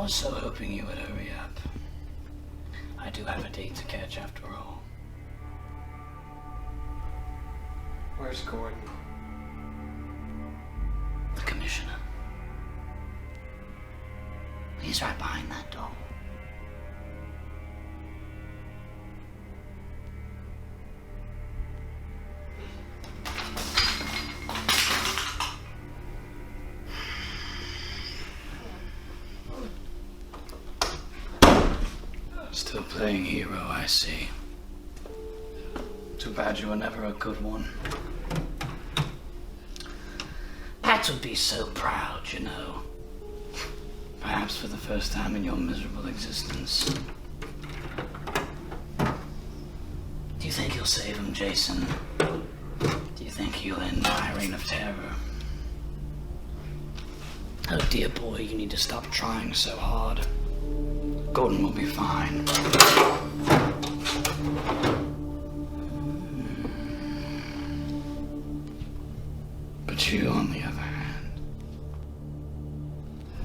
was so hoping you would hurry up. I do have a date to catch after all. Where's Gordon? The commissioner. He's right behind that door. Still playing hero, I see. Too bad you were never a good one. Pat would be so proud, you know. Perhaps for the first time in your miserable existence. Do you think he'll save him, Jason? Do you think he'll end my reign of terror? Oh dear boy, you need to stop trying so hard. Gordon will be fine. But you, on the other hand,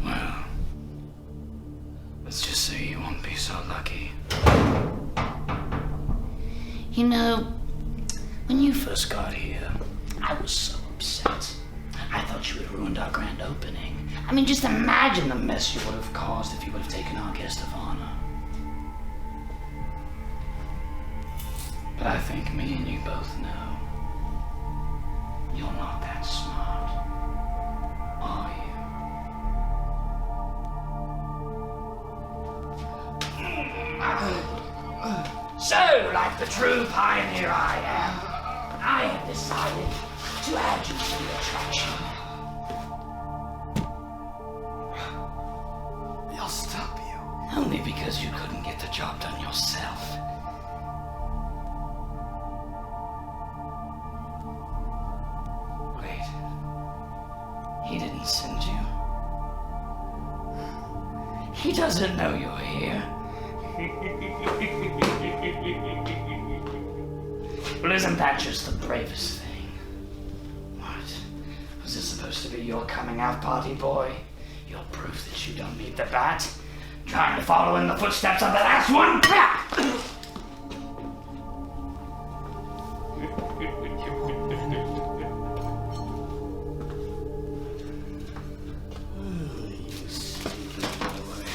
well, let's just say you won't be so lucky. You know, when you first got here, I was so upset. I thought you had ruined our grand opening. I mean, just imagine the mess you would have caused if you would have taken our guest of honor. But I think me and you both know you're not that smart, are you? So, like the true pioneer I am, I have decided to add you to the attraction. I'll stop you. Only because you couldn't get the job done yourself. Wait. He didn't send you? He doesn't know you're here. Well, isn't that just the bravest thing? What? Was this supposed to be your coming out party, boy? Your proof that you don't need the bat? Trying to follow in the footsteps of the last one? You stupid boy.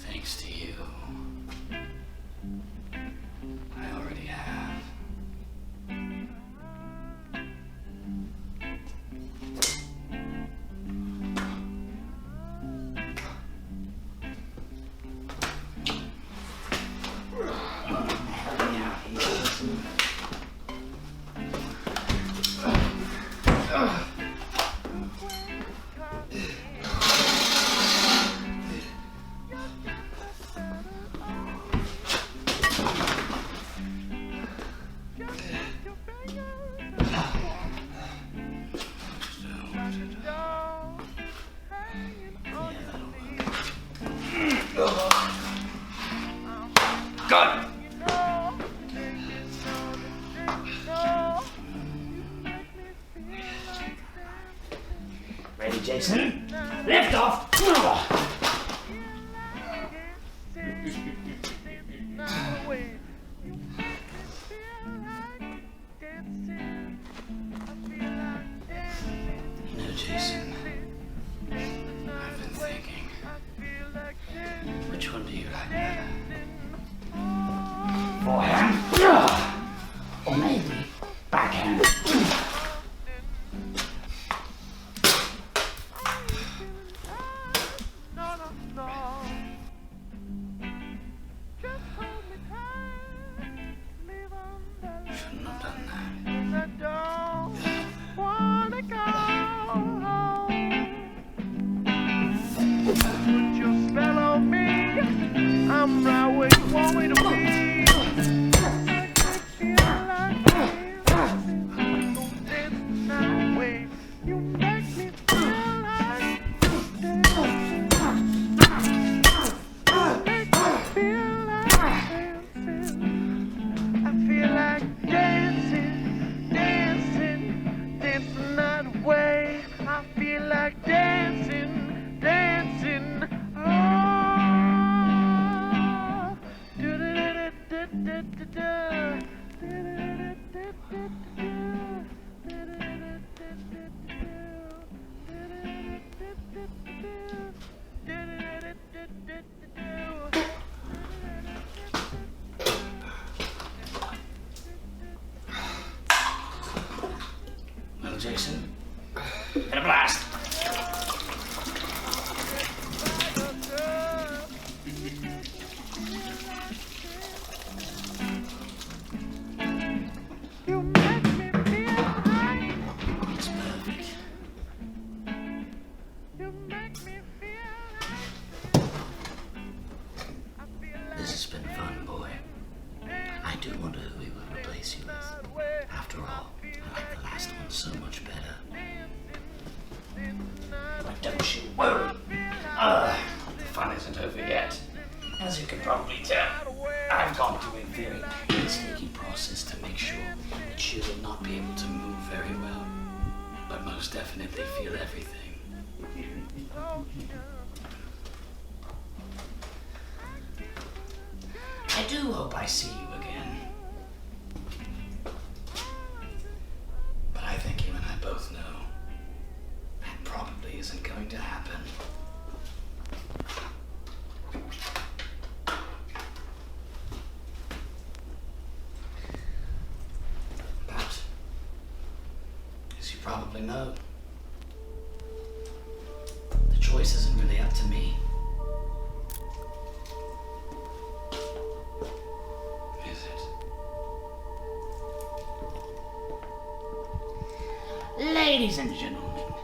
Thanks to you, I already have. Good. Ready, Jason? Lift off. You know, Jason, I've been thinking, which one do you like better? Forehand? Or maybe backhand? like dancing, dancing. Oh, do-do-do-do-do-do-do. Well, Jason, hit a blast. You make me feel high. It's perfect. You make me feel This has been fun, boy. I do wonder who we will replace you with. After all, I like the last one so much better. But don't you worry. The fun isn't over yet. As you can probably tell, I've gone through a very painstaking process to make sure that you will not be able to move very well, but most definitely feel everything. I do hope I see you again. But I think you and I both know that probably isn't going to happen. But, as you probably know, the choice isn't really up to me. Is it? Ladies and gentlemen,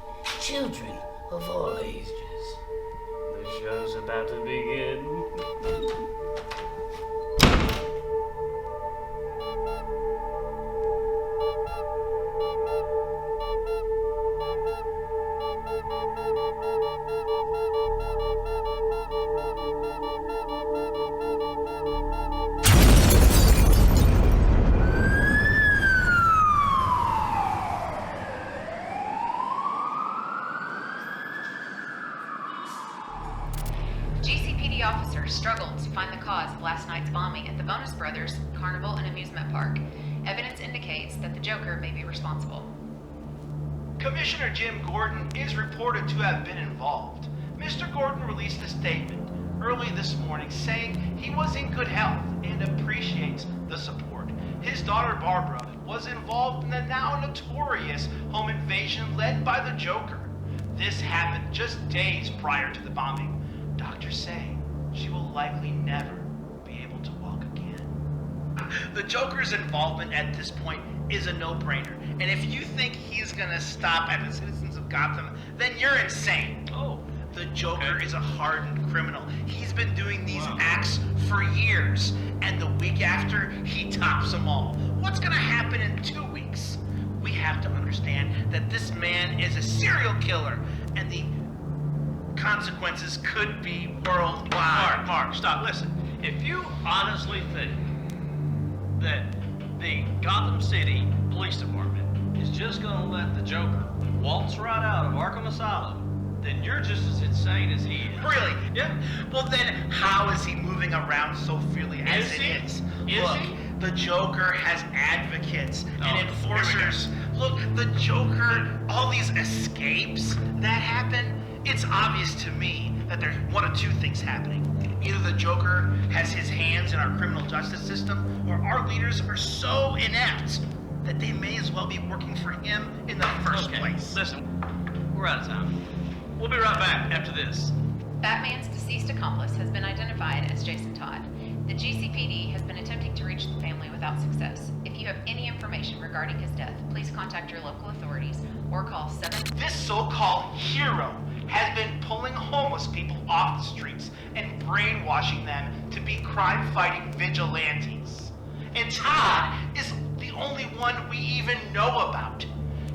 children of all ages, the show's about to begin. GCPD officers struggled to find the cause of last night's bombing at the Bonus Brothers Carnival and Amusement Park. Evidence indicates that the Joker may be responsible. Commissioner Jim Gordon is reported to have been involved. Mr. Gordon released a statement early this morning saying he was in good health and appreciates the support. His daughter Barbara was involved in the now notorious home invasion led by the Joker. This happened just days prior to the bombing. Doctors say she will likely never be able to walk again. The Joker's involvement at this point is a no-brainer. And if you think he's gonna stop at the citizens of Gotham, then you're insane. Oh, the Joker is a hardened criminal. He's been doing these acts for years. And the week after, he tops them all. What's gonna happen in 2 weeks? We have to understand that this man is a serial killer, and the consequences could be worldwide. Mark, stop. Listen, if you honestly think that the Gotham City Police Department is just going to let the Joker waltz right out of Arkham Asylum, then you're just as insane as he is. Really? Yeah. Well, then how is he moving around so freely as it is? Look, he? the Joker has advocates and Oh, enforcers. Look, the Joker, all these escapes that happen, it's obvious to me that there's one of two things happening. Either the Joker has his hands in our criminal justice system, or our leaders are so inept that they may as well be working for him in the first place. Listen, we're out of time. We'll be right back after this. Batman's deceased accomplice has been identified as Jason Todd. The GCPD has been attempting to reach the family without success. If you have any information regarding his death, please contact your local authorities or call 7... This so-called hero has been pulling homeless people off the streets and brainwashing them to be crime-fighting vigilantes. And Todd is the only one we even know about.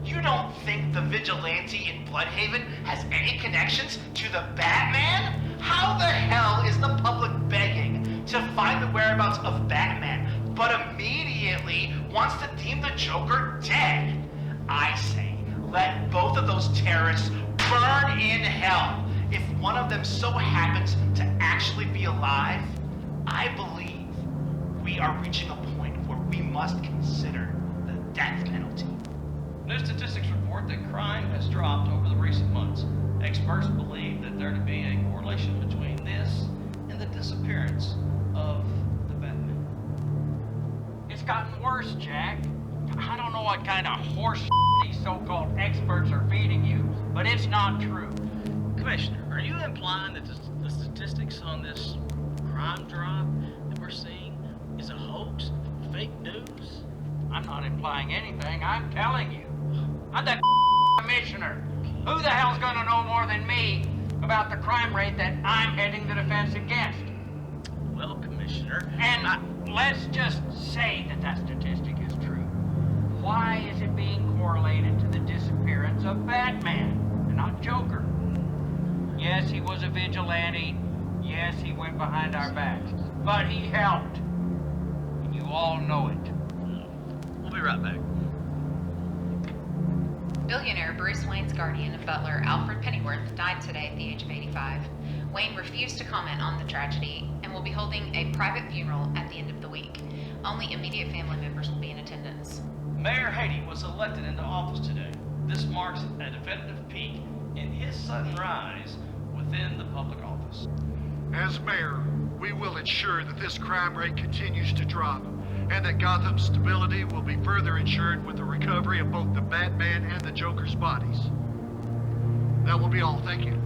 You don't think the vigilante in Bloodhaven has any connections to the Batman? How the hell is the public begging to find the whereabouts of Batman, but immediately wants to deem the Joker dead? I say, let both of those terrorists burn in hell. If one of them so happens to actually be alive, I believe we are reaching a point where we must consider the death penalty. New statistics report that crime has dropped over the recent months. Experts believe that there to be a correlation between this and the disappearance of the Batman. It's gotten worse, Jack. I don't know what kind of horse these so-called experts are feeding you, but it's not true. Commissioner, are you implying that the statistics on this crime drop that we're seeing is a hoax, fake news? I'm not implying anything. I'm telling you. I'm the commissioner. Who the hell's gonna know more than me about the crime rate that I'm heading the defense against? Well, Commissioner, And let's just say that that statistic is true. Why is it being correlated to the disappearance of Batman and not Joker? Yes, he was a vigilante. Yes, he went behind our backs. But he helped. And you all know it. we'll be right back. Billionaire Bruce Wayne's guardian and butler, Alfred Pennyworth, died today at the age of 85. Wayne refused to comment on the tragedy and will be holding a private funeral at the end of the week. Only immediate family members will be in attendance. Mayor Haiti was elected into office today. This marks a definitive peak in his sudden rise within the public office. As mayor, we will ensure that this crime rate continues to drop, and that Gotham's stability will be further ensured with the recovery of both the Batman and the Joker's bodies. That will be all. Thank you.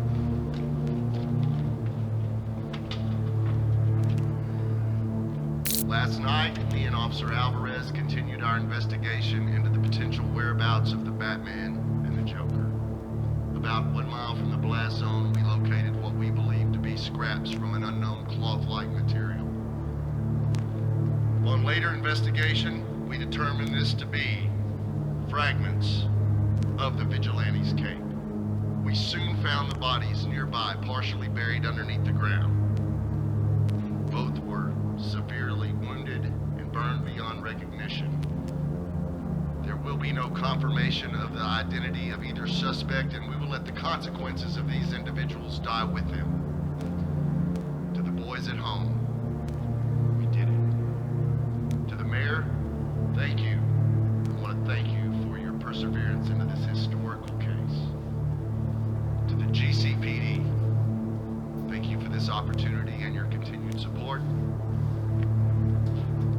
Last night, me and Officer Alvarez continued our investigation into the potential whereabouts of the Batman and the Joker. About 1 mile from the blast zone, we located what we believe to be scraps from an unknown cloth-like material. On later investigation, we determined this to be fragments of the vigilante's cape. We soon found the bodies nearby, partially buried underneath the ground. Both were severely wounded and burned beyond recognition. There will be no confirmation of the identity of either suspect, and we will let the consequences of these individuals die with them. To the boys at home, we did it. To the mayor, thank you. I want to thank you for your perseverance into this historical case. To the GCPD, thank you for this opportunity and your continued support.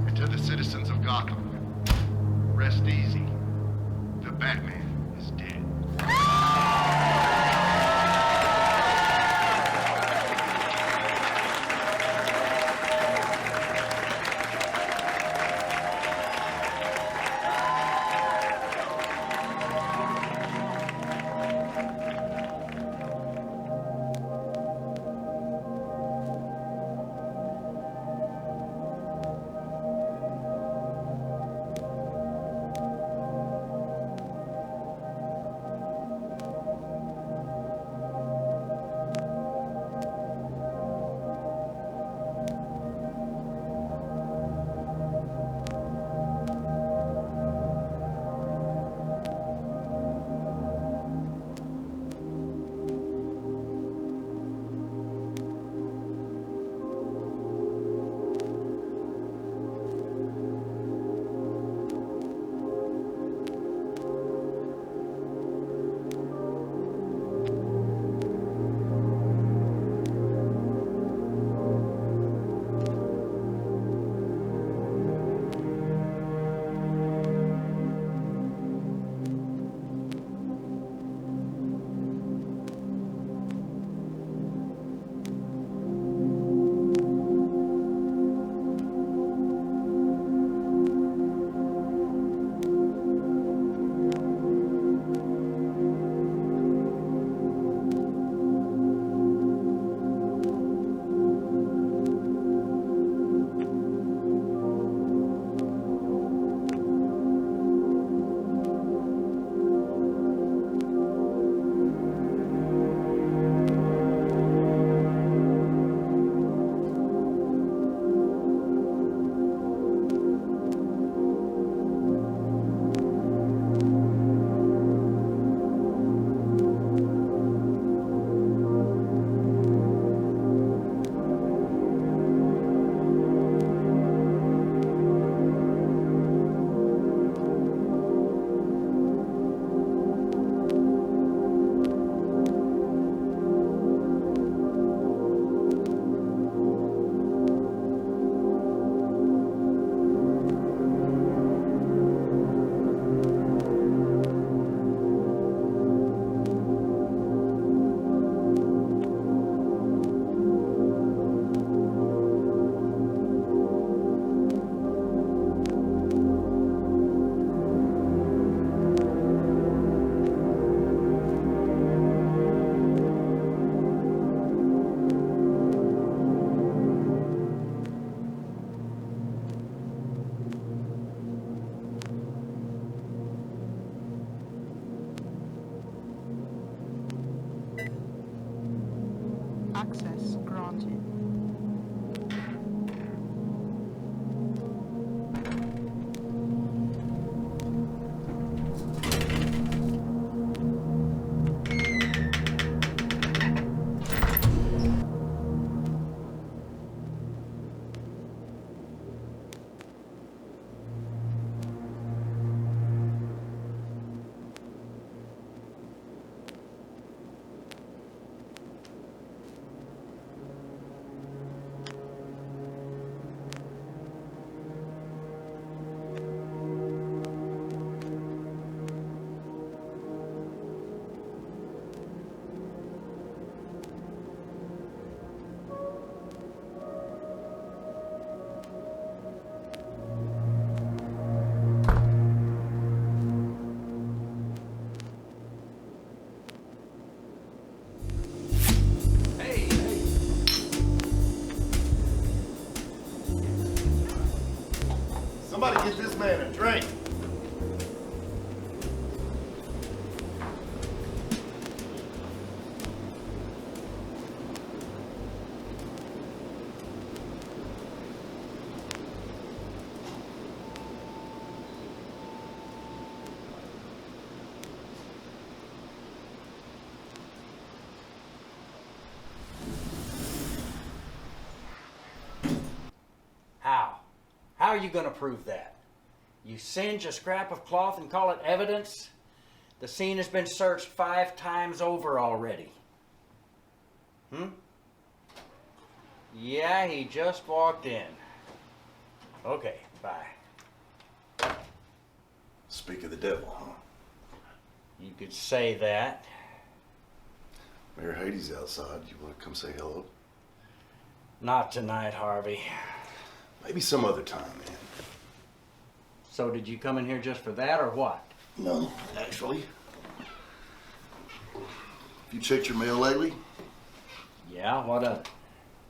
And to the citizens of Gotham, rest easy. The Batman is dead. Access granted. Somebody get this man a drink. How are you going to prove that? You singe a scrap of cloth and call it evidence? The scene has been searched 5 times over already. Yeah, he just walked in. Okay, bye. Speak of the devil, huh? You could say that. Mayor Hady's outside. You want to come say hello? Not tonight, Harvey. Maybe some other time, man. So did you come in here just for that, or what? No, actually. Have you checked your mail lately? Yeah, what of it?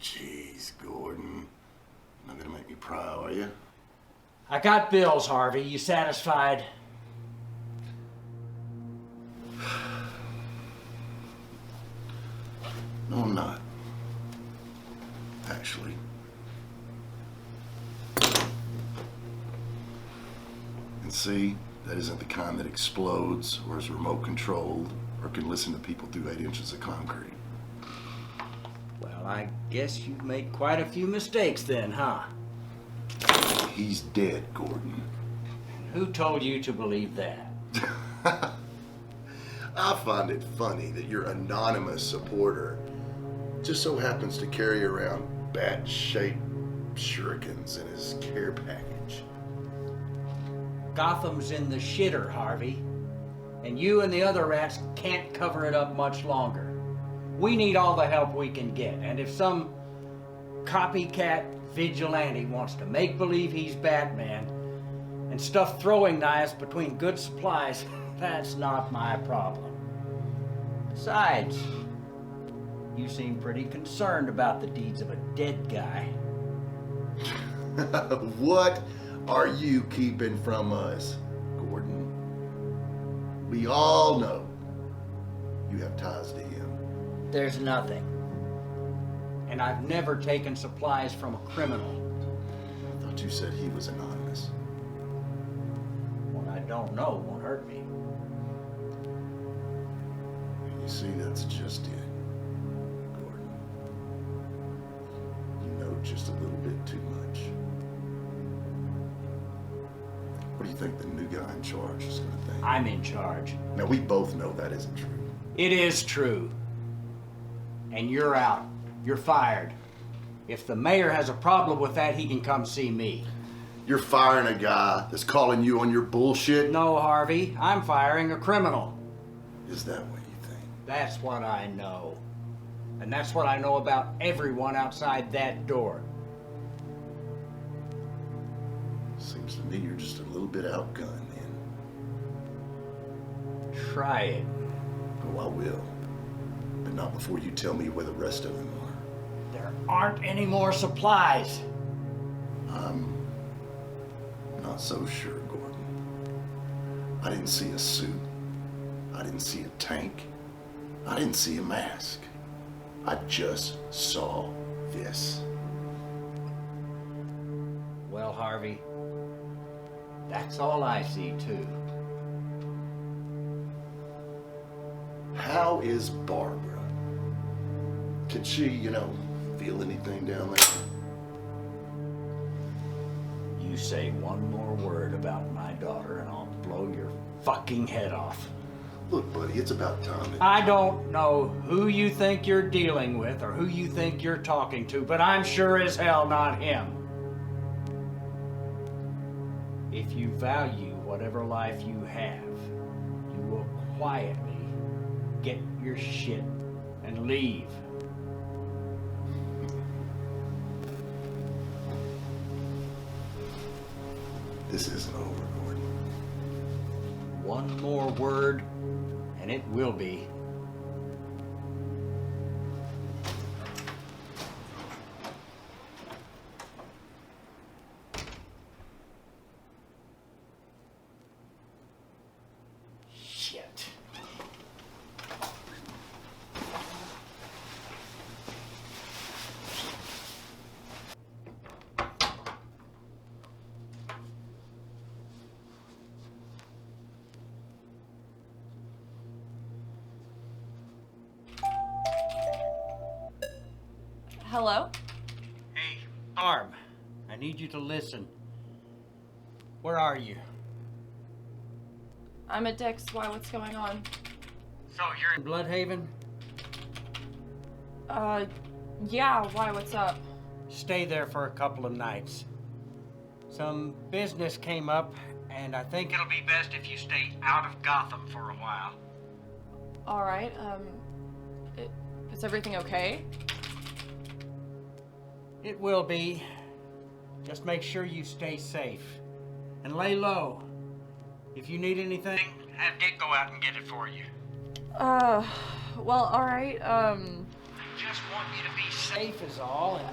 Jeez, Gordon. Not gonna make me pry, are you? I got bills, Harvey. You satisfied? No, I'm not. Actually. And see, that isn't the kind that explodes or is remote controlled or can listen to people through 8 inches of concrete. Well, I guess you've made quite a few mistakes then, huh? He's dead, Gordon. Who told you to believe that? I find it funny that your anonymous supporter just so happens to carry around bat-shaped shurikens in his care package. Gotham's in the shitter, Harvey. And you and the other rats can't cover it up much longer. We need all the help we can get. And if some copycat vigilante wants to make believe he's Batman and stuff throwing knives between good supplies, that's not my problem. Besides, you seem pretty concerned about the deeds of a dead guy. What are you keeping from us, Gordon? We all know you have ties to him. There's nothing. And I've never taken supplies from a criminal. I thought you said he was anonymous. What I don't know won't hurt me. You see, that's just it, Gordon. You know just a little bit too much. What do you think the new guy in charge is going to think? I'm in charge. Now, we both know that isn't true. It is true. And you're out. You're fired. If the mayor has a problem with that, he can come see me. You're firing a guy that's calling you on your bullshit? No, Harvey. I'm firing a criminal. Is that what you think? That's what I know. And that's what I know about everyone outside that door. Seems to me you're just a little bit outgunned then. Try it. Oh, I will. But not before you tell me where the rest of them are. There aren't any more supplies. I'm not so sure, Gordon. I didn't see a suit. I didn't see a tank. I didn't see a mask. I just saw this. Well, Harvey, that's all I see too. How is Barbara? Can she, feel anything down there? You say one more word about my daughter and I'll blow your fucking head off. Look, buddy, it's about time. I don't know who you think you're dealing with or who you think you're talking to, but I'm sure as hell not him. If you value whatever life you have, you will quietly get your shit and leave. This isn't over, Gordon. One more word, and it will be. Shit. Hello? Hey, Arm, I need you to listen. Where are you? I'm at Dick's. Why? What's going on? So you're in Bloodhaven? Yeah. Why? What's up? Stay there for a couple of nights. Some business came up, and I think it'll be best if you stay out of Gotham for a while. All right. Is everything okay? It will be. Just make sure you stay safe. And lay low. If you need anything, have Dick go out and get it for you. Well, all right. I just want you to be safe is all, and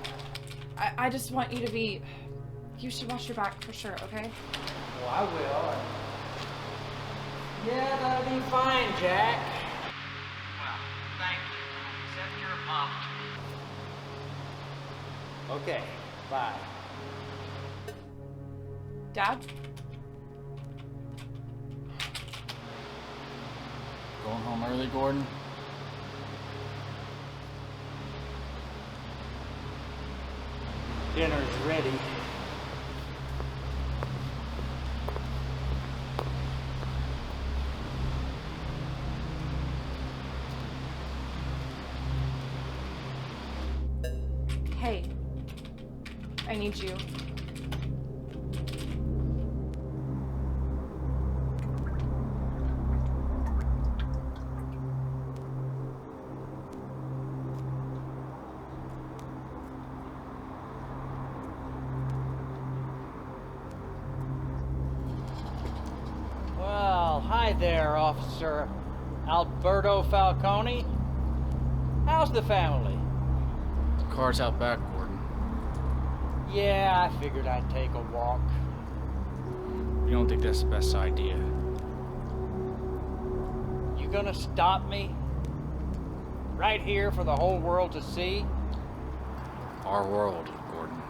I just want you to be... You should watch your back for sure, okay? well, I will. Yeah, that'll be fine, Jack. Well, thank you. Accept your apology. Okay, bye. Dad? Going home early, Gordon? Dinner's ready. Hey. I need you. Well, hi there, Officer Alberto Falcone. How's the family? The car's out back, Gordon. Yeah, I figured I'd take a walk. You don't think that's the best idea? You gonna stop me? Right here for the whole world to see? Our world, Gordon.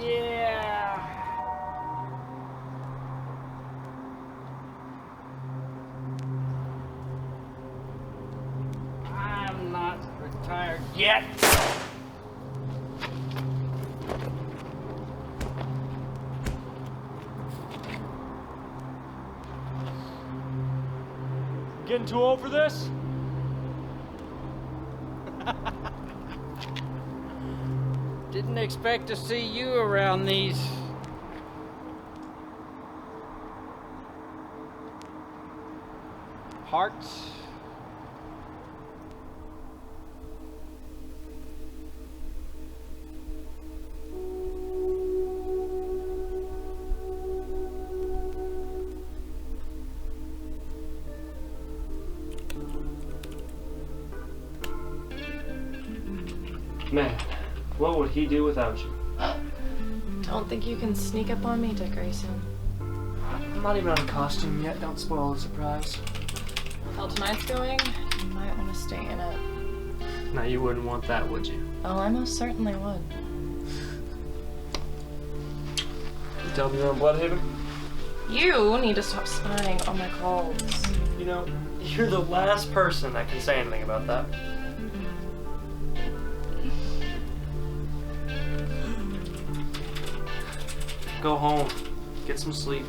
Yeah. I'm not retired yet. Getting too old for this? Didn't expect to see you around these parts. Man, what would he do without you? Don't think you can sneak up on me, Dick Grayson. I'm not even on costume yet. Don't spoil the surprise. How tonight's going, you might want to stay in it. Now you wouldn't want that, would you? Oh, I most certainly would. You tell me you're on Bloodhaven? You need to stop spying on my calls. You know, you're the last person that can say anything about that. Go home. Get some sleep.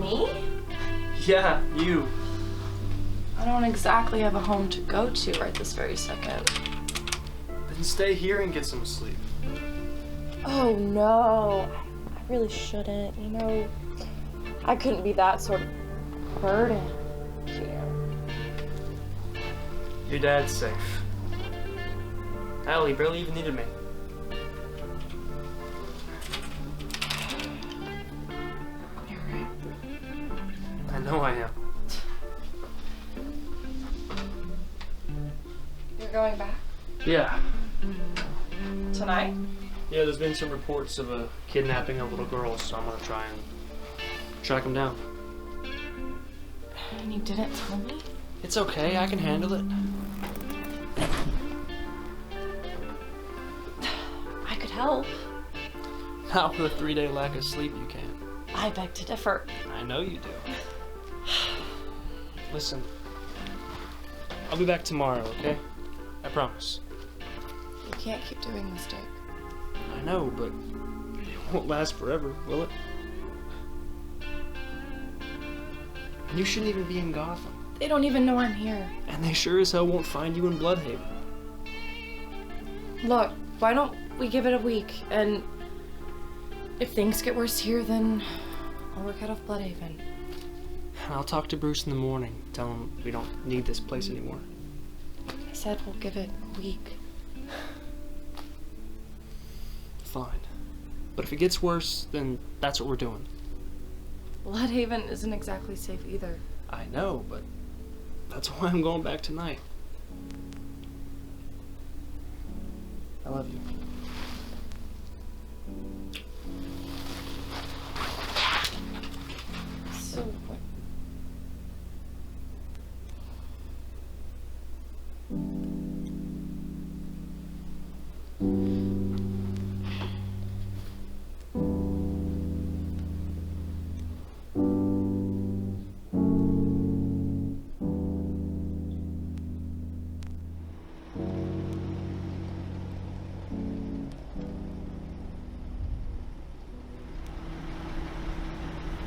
Me? Yeah, you. I don't exactly have a home to go to right this very second. Then stay here and get some sleep. Oh no, I really shouldn't. You know, I couldn't be that sort of burden to you. Your dad's safe. Hell, he barely even needed me. You're right. I know I am. You're going back? Yeah. Tonight? Yeah, there's been some reports of a kidnapping of little girls, so I'm gonna try and track them down. And you didn't tell me? It's okay, I can handle it. I could help. Not with a 3-day lack of sleep, you can't. I beg to differ. I know you do. Listen, I'll be back tomorrow, okay? I promise. You can't keep doing this, Dick. I know, but it won't last forever, will it? And you shouldn't even be in Gotham. They don't even know I'm here. And they sure as hell won't find you in Bloodhaven. Look, why don't we give it a week, and if things get worse here, then I'll work out of Bloodhaven. I'll talk to Bruce in the morning. Tell him we don't need this place anymore. I said we'll give it a week. Fine. But if it gets worse, then that's what we're doing. Bloodhaven isn't exactly safe either. I know, but that's why I'm going back tonight. I love you. So what?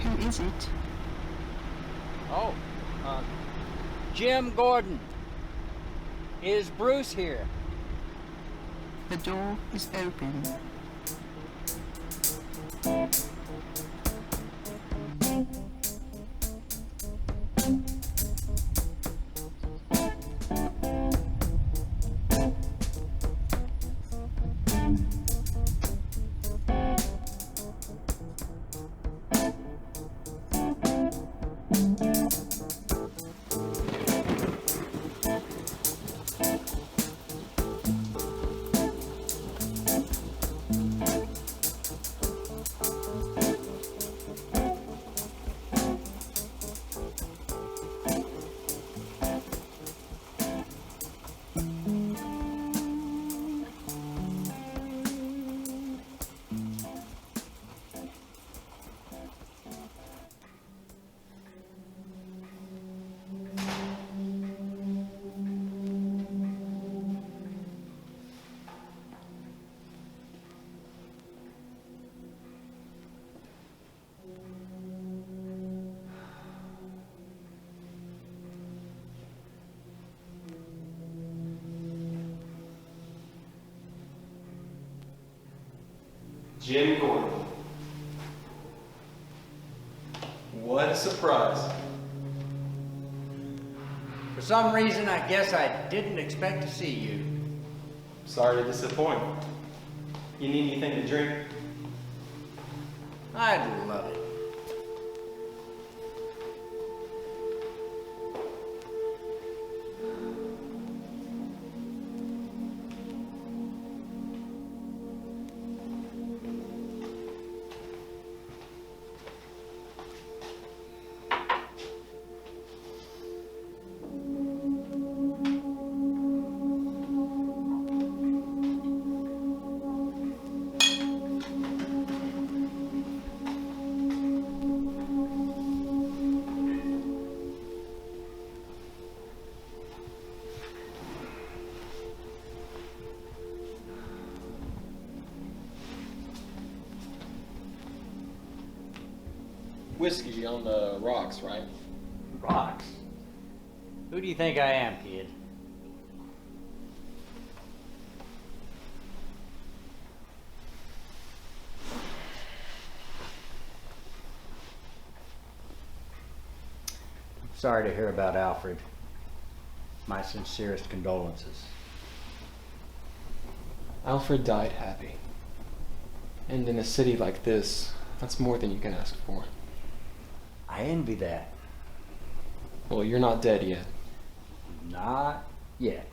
Who is it? Oh, Jim Gordon. Is Bruce here? The door is open. Jim Gordon. What a surprise. For some reason, I guess I didn't expect to see you. Sorry to disappoint. You need anything to drink? I'd love it. Whiskey on the rocks, right? Rocks? Who do you think I am, kid? Sorry to hear about Alfred. My sincerest condolences. Alfred died happy. And in a city like this, that's more than you can ask for. I envy that. Well, you're not dead yet. Not yet.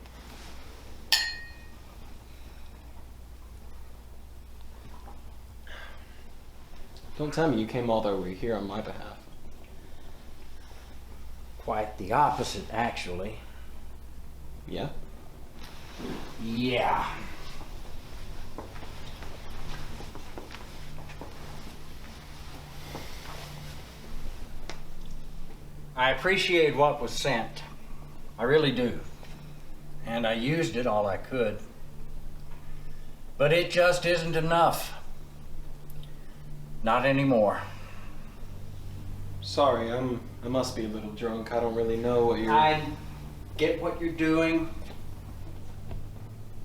Don't tell me you came all the way here on my behalf. Quite the opposite, actually. Yeah? Yeah. I appreciate what was sent. I really do. And I used it all I could. But it just isn't enough. Not anymore. Sorry, I must be a little drunk. I don't really know what you're... I get what you're doing,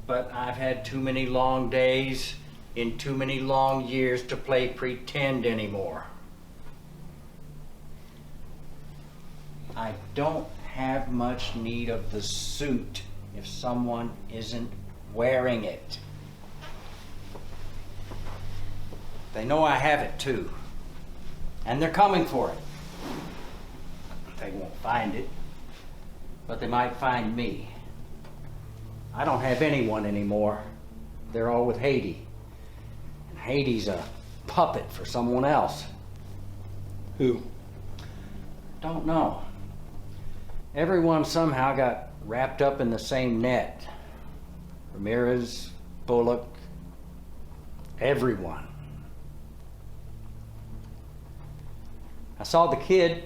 but I've had too many long days in too many long years to play pretend anymore. I don't have much need of the suit if someone isn't wearing it. They know I have it too, and they're coming for it. They won't find it, but they might find me. I don't have anyone anymore. They're all with Haiti. And Haiti's a puppet for someone else. Who? Don't know. Everyone somehow got wrapped up in the same net. Ramirez, Bullock, everyone. I saw the kid.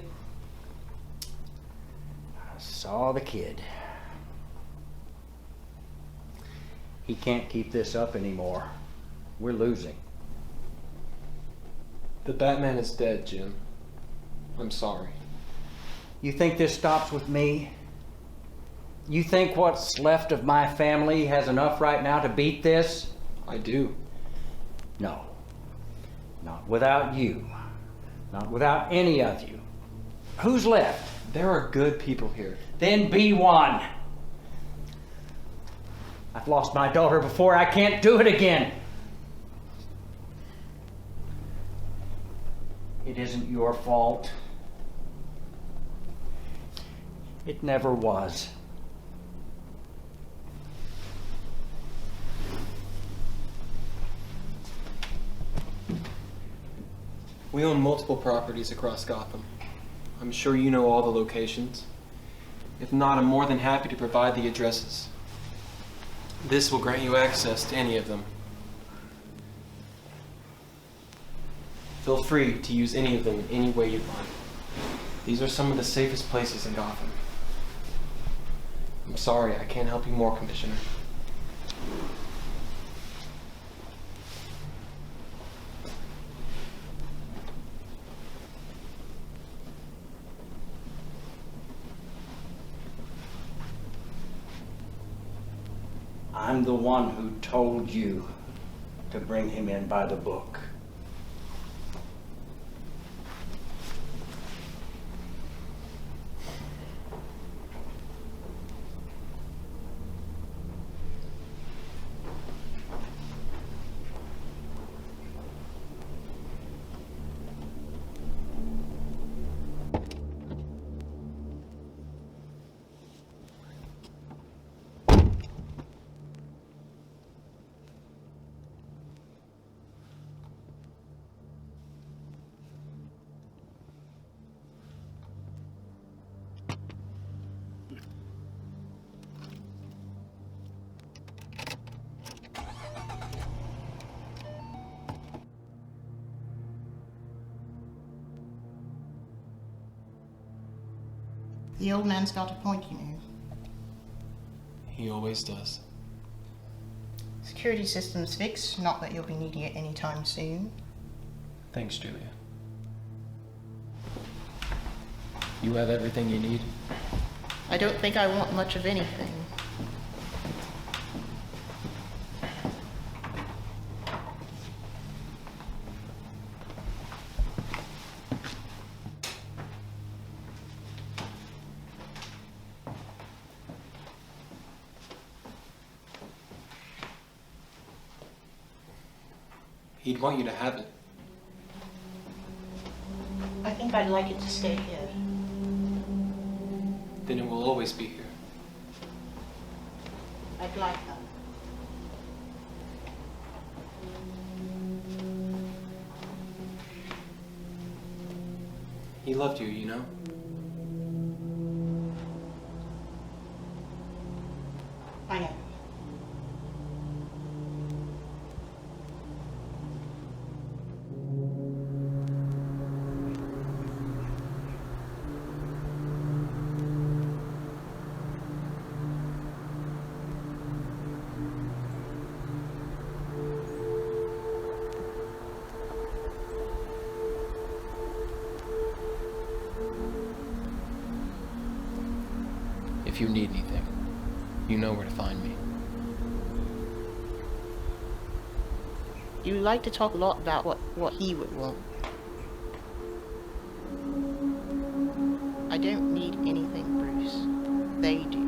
He can't keep this up anymore. We're losing. The Batman is dead, Jim. I'm sorry. You think this stops with me? You think what's left of my family has enough right now to beat this? I do. No. Not without you. Not without any of you. Who's left? There are good people here. Then be one. I've lost my daughter before. I can't do it again. It isn't your fault. It never was. We own multiple properties across Gotham. I'm sure you know all the locations. If not, I'm more than happy to provide the addresses. This will grant you access to any of them. Feel free to use any of them in any way you'd like. These are some of the safest places in Gotham. I'm sorry, I can't help you more, Commissioner. I'm the one who told you to bring him in by the book. The old man's got a point, you know. He always does. Security system's fixed, not that you'll be needing it anytime soon. Thanks, Julia. You have everything you need? I don't think I want much of anything. He'd want you to have it. I think I'd like it to stay here. Then it will always be here. I'd like that. He loved you, you know? I know. If you need anything, you know where to find me. You like to talk a lot about what he would want. I don't need anything, Bruce. They do.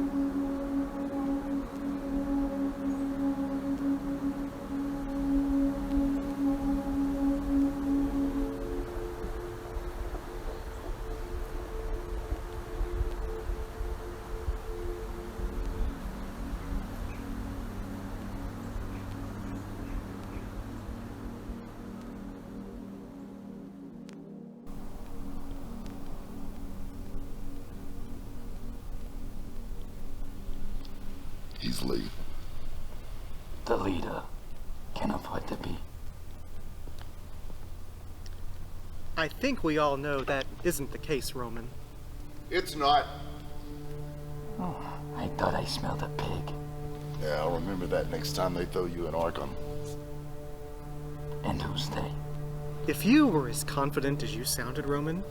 He's Lee. The leader can afford to be. I think we all know that isn't the case, Roman. It's not. Oh, I thought I smelled a pig. Yeah, I'll remember that next time they throw you in Arkham. And who's they? If you were as confident as you sounded, Roman,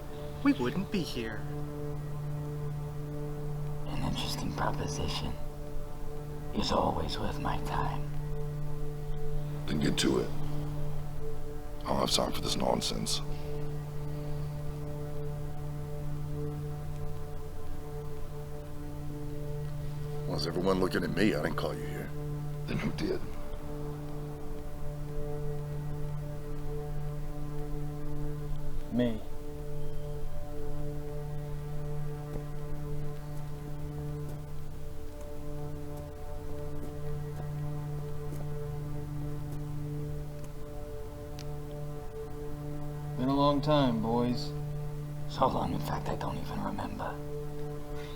we wouldn't be here. An interesting proposition. Is always worth my time. Then get to it. I don't have time for this nonsense. Well, is everyone looking at me? I didn't call you here. Then who did? Me. Been a long time, boys. So long, in fact, I don't even remember.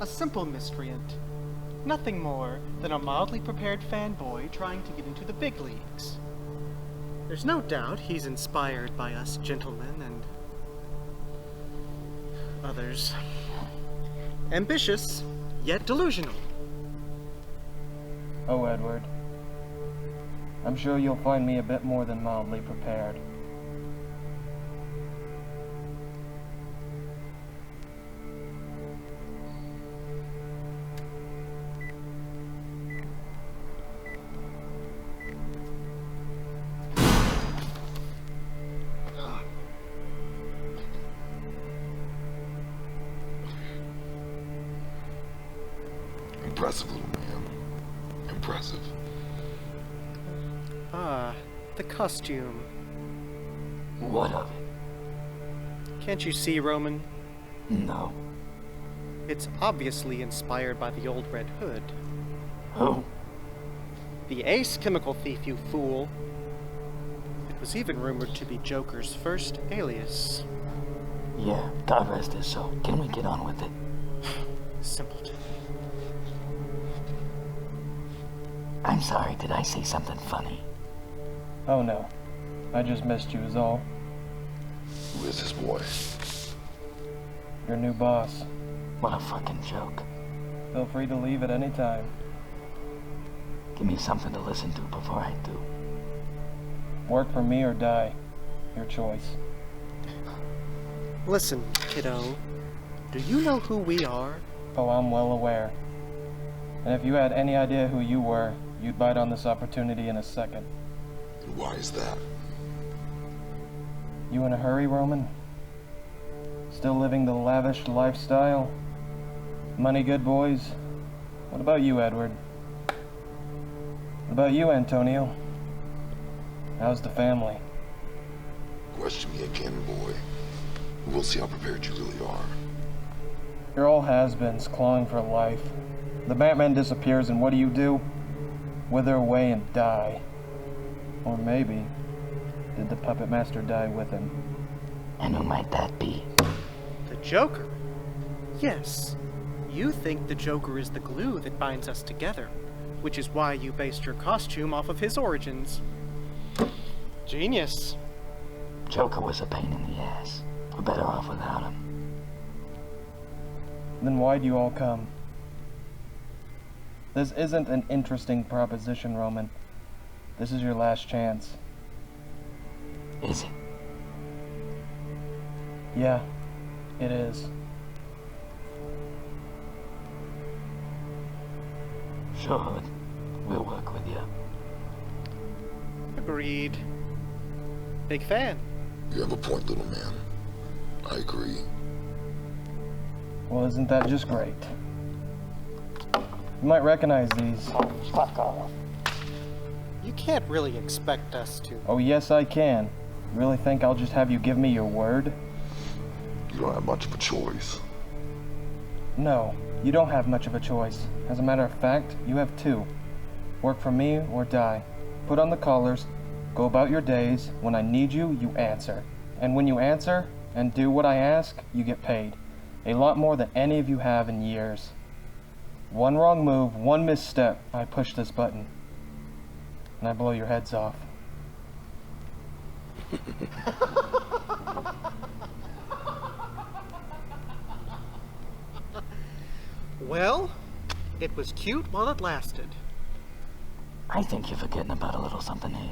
A simple miscreant. Nothing more than a mildly prepared fanboy trying to get into the big leagues. There's no doubt he's inspired by us gentlemen and others. Ambitious, yet delusional. Oh, Edward. I'm sure you'll find me a bit more than mildly prepared. Impressive, little man. Impressive. Ah, the costume. What of it? Can't you see, Roman? No. It's obviously inspired by the old Red Hood. Who? The ace chemical thief, you fool. It was even rumored to be Joker's first alias. Yeah, God rest his soul. Can we get on with it? Simpleton. I'm sorry, did I say something funny? Oh no. I just missed you is all. Who is this boy? Your new boss. What a fucking joke. Feel free to leave at any time. Give me something to listen to before I do. Work for me or die. Your choice. Listen, kiddo. Do you know who we are? Oh, I'm well aware. And if you had any idea who you were, you'd bite on this opportunity in a second. And why is that? You in a hurry, Roman? Still living the lavish lifestyle? Money good, boys? What about you, Edward? What about you, Antonio? How's the family? Question me again, boy. We'll see how prepared you really are. You're all has-beens clawing for life. The Batman disappears and what do? Wither away and die. Or maybe, did the Puppet Master die with him? And who might that be? The Joker? Yes. You think the Joker is the glue that binds us together, which is why you based your costume off of his origins. Genius. Joker was a pain in the ass. We're better off without him. Then why'd you all come? This isn't an interesting proposition, Roman. This is your last chance. Is it? Yeah, it is. Sure, we'll work with you. Agreed. Big fan. You have a point, little man. I agree. Well, isn't that just great? You might recognize these. Oh, fuck off. You can't really expect us to. Oh, yes, I can. You really think I'll just have you give me your word? You don't have much of a choice. No, you don't have much of a choice. As a matter of fact, you have two. Work for me or die. Put on the collars, go about your days. When I need you, you answer. And when you answer and do what I ask, you get paid. A lot more than any of you have in years. One wrong move, one misstep, I push this button. And I blow your heads off. Well, it was cute while it lasted. I think you're forgetting about a little something here.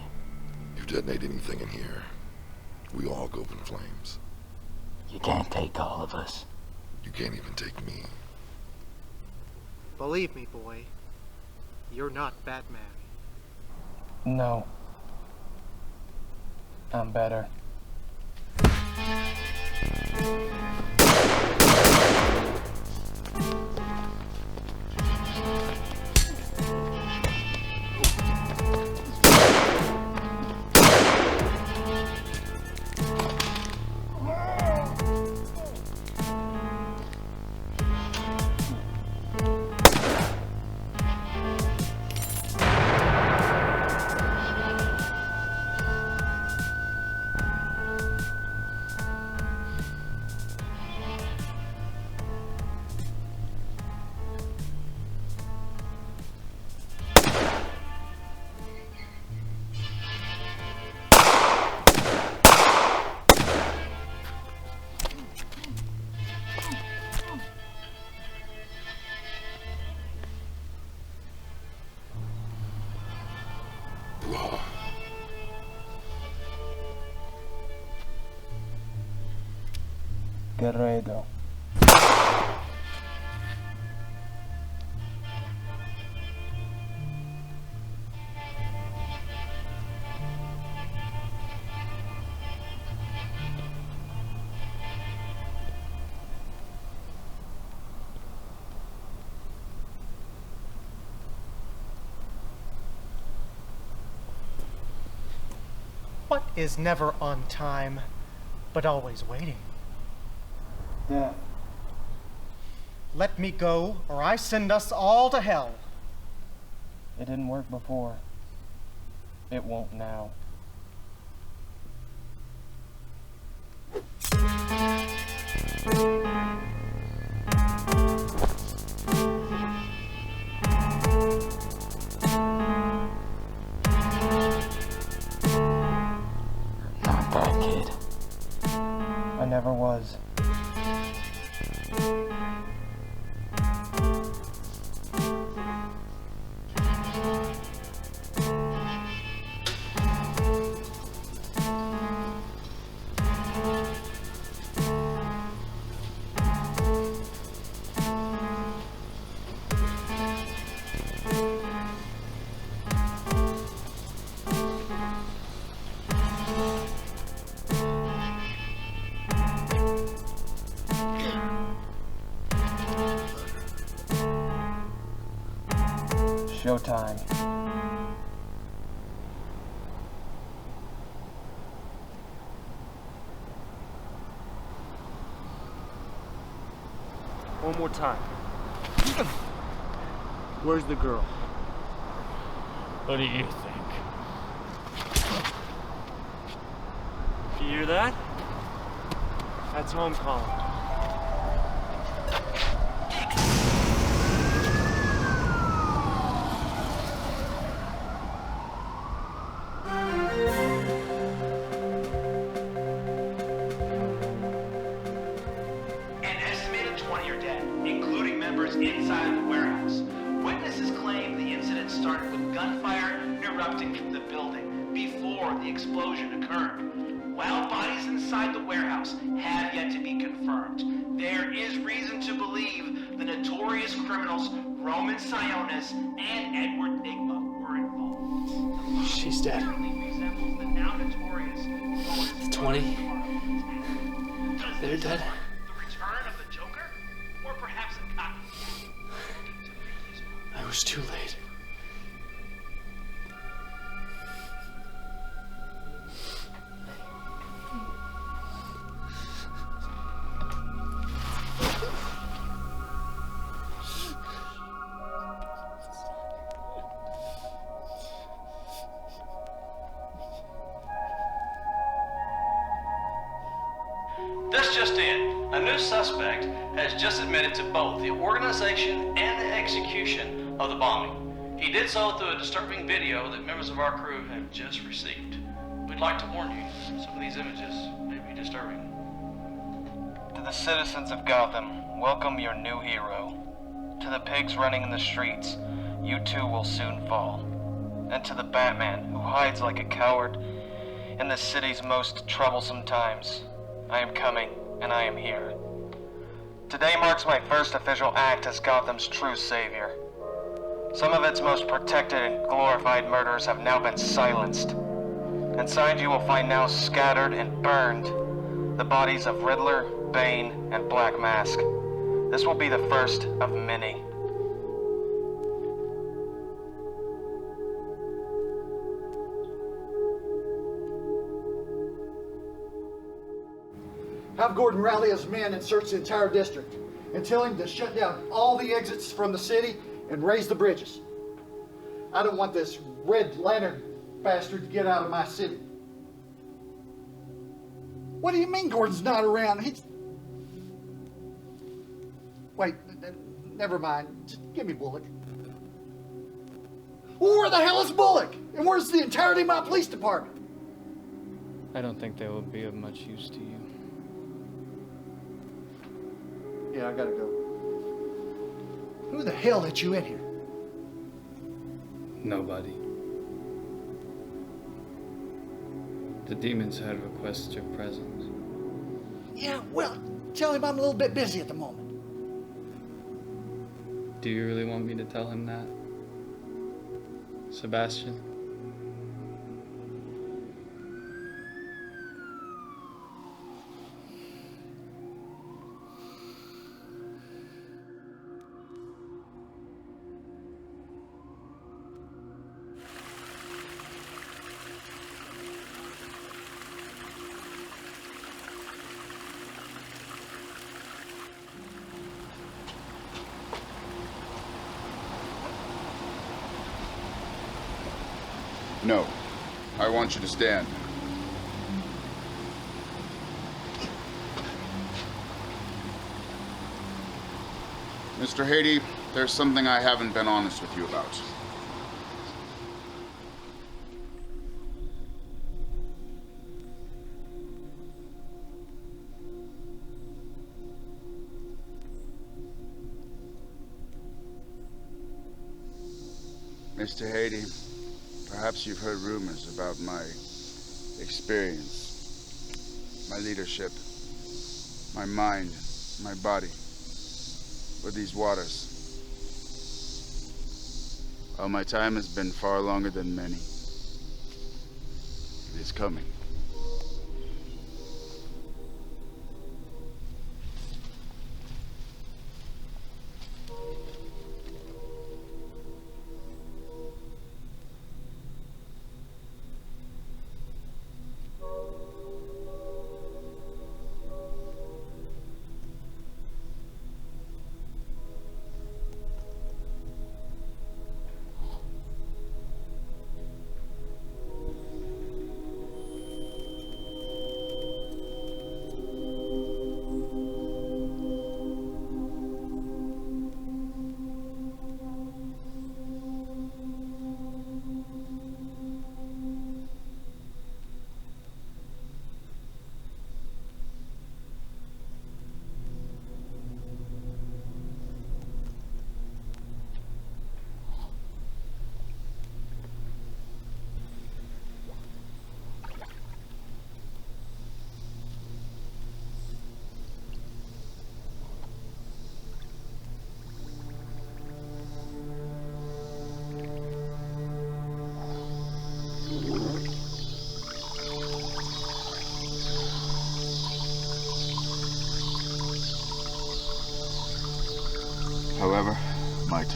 You detonate anything in here, we all go up in flames. You can't take all of us. You can't even take me. Believe me, boy, you're not Batman. No. I'm better. Guerrero. What is never on time, but always waiting? Yeah. Let me go, or I send us all to hell. It didn't work before. It won't now. Not that kid. I never was. Showtime. One more time. Where's the girl? What do you think? You hear that? That's home calling. An estimated 20 are dead, including members inside the warehouse. Witnesses claim the incident started with gunfire erupting from the building before the explosion occurred. While bodies inside the warehouse have yet to be confirmed, there is reason to believe the notorious criminals Roman Sionis and Edward Nigma were involved. She's dead. Resembles the now notorious The 20? They're dead? The return of the Joker? Or perhaps a copycat? I was too late. This just in. A new suspect has just admitted to both the organization and the execution of the bombing. He did so through a disturbing video that members of our crew have just received. We'd like to warn you, some of these images may be disturbing. To the citizens of Gotham, welcome your new hero. To the pigs running in the streets, you too will soon fall. And to the Batman, who hides like a coward in the city's most troublesome times, I am coming, and I am here. Today marks my first official act as Gotham's true savior. Some of its most protected and glorified murderers have now been silenced. Inside you will find now scattered and burned the bodies of Riddler, Bane, and Black Mask. This will be the first of many. Have Gordon rally his men and search the entire district, and tell him to shut down all the exits from the city and raise the bridges. I don't want this Red Lantern bastard to get out of my city. What do you mean Gordon's not around? He's... Wait, never mind. Just give me Bullock. Well, where the hell is Bullock? And where's the entirety of my police department? I don't think they will be of much use to you. Yeah, I gotta go. Who the hell let you in here? Nobody. The demons had requested your presence. Yeah, well, tell him I'm a little bit busy at the moment. Do you really want me to tell him that? Sebastian? No. I want you to stand. Mr. Haiti, there's something I haven't been honest with you about. Mr. Haiti, perhaps you've heard rumors about my experience, my leadership, my mind, my body with these waters. Well, my time has been far longer than many. It is coming.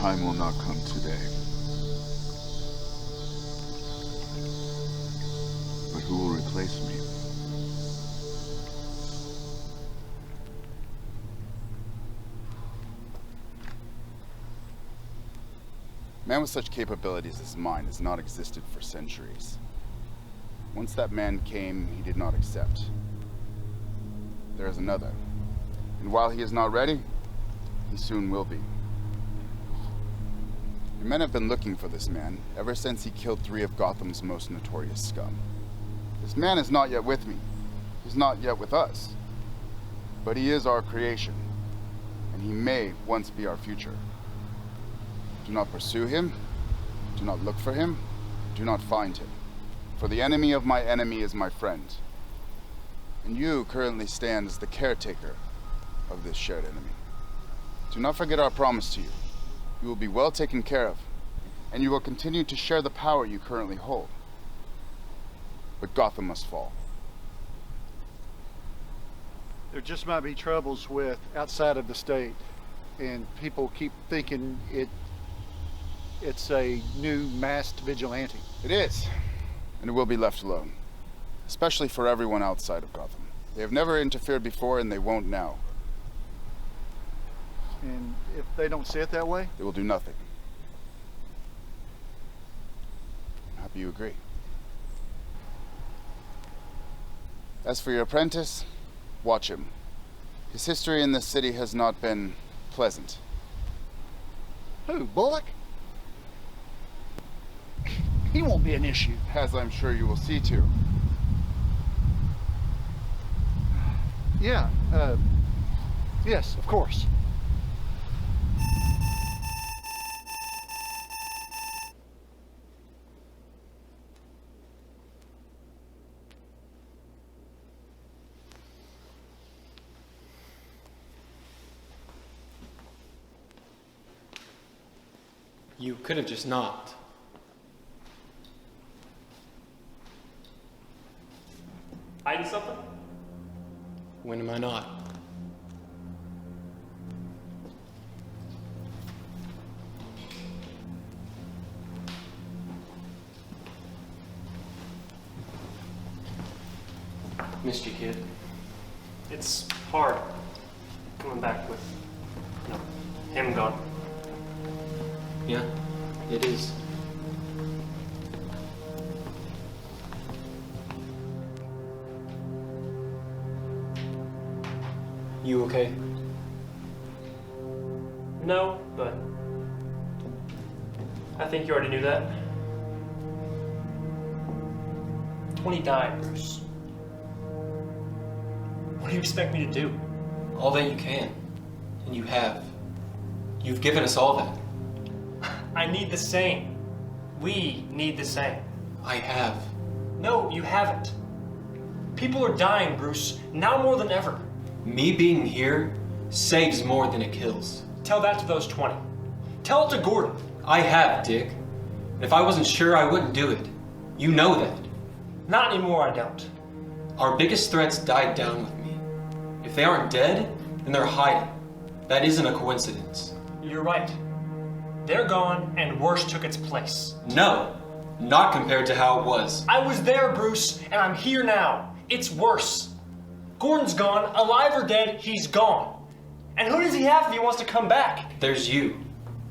time will not come today. But who will replace me? A man with such capabilities as mine has not existed for centuries. Once that man came, he did not accept. There is another. And while he is not ready, he soon will be. Your men have been looking for this man ever since he killed 3 of Gotham's most notorious scum. This man is not yet with me. He's not yet with us. But he is our creation, and he may once be our future. Do not pursue him. Do not look for him. Do not find him. For the enemy of my enemy is my friend. And you currently stand as the caretaker of this shared enemy. Do not forget our promise to you. You will be well taken care of, and you will continue to share the power you currently hold. But Gotham must fall. There just might be troubles with outside of the state, and people keep thinking it's a new masked vigilante. It is, and it will be left alone, especially for everyone outside of Gotham. They have never interfered before, and they won't now. And if they don't see it that way? They will do nothing. I hope you agree. As for your apprentice, watch him. His history in this city has not been pleasant. Who, Bullock? He won't be an issue. As I'm sure you will see to. Yeah, yes, of course. You could have just knocked. Hiding something? When am I not? Missed you, kid. It's hard coming back with, him gone. Yeah, it is. You okay? No, but I think you already knew that. When he died, Bruce, what do you expect me to do? All that you can, and you have. You've given us all that. I need the same. We need the same. I have. No, you haven't. People are dying, Bruce, now more than ever. Me being here saves more than it kills. Tell that to those 20. Tell it to Gordon. I have, Dick. And if I wasn't sure, I wouldn't do it. You know that. Not anymore, I don't. Our biggest threats died down with me. If they aren't dead, then they're hiding. That isn't a coincidence. You're right. They're gone, and worse took its place. No, not compared to how it was. I was there, Bruce, and I'm here now. It's worse. Gordon's gone, alive or dead, he's gone. And who does he have if he wants to come back? There's you.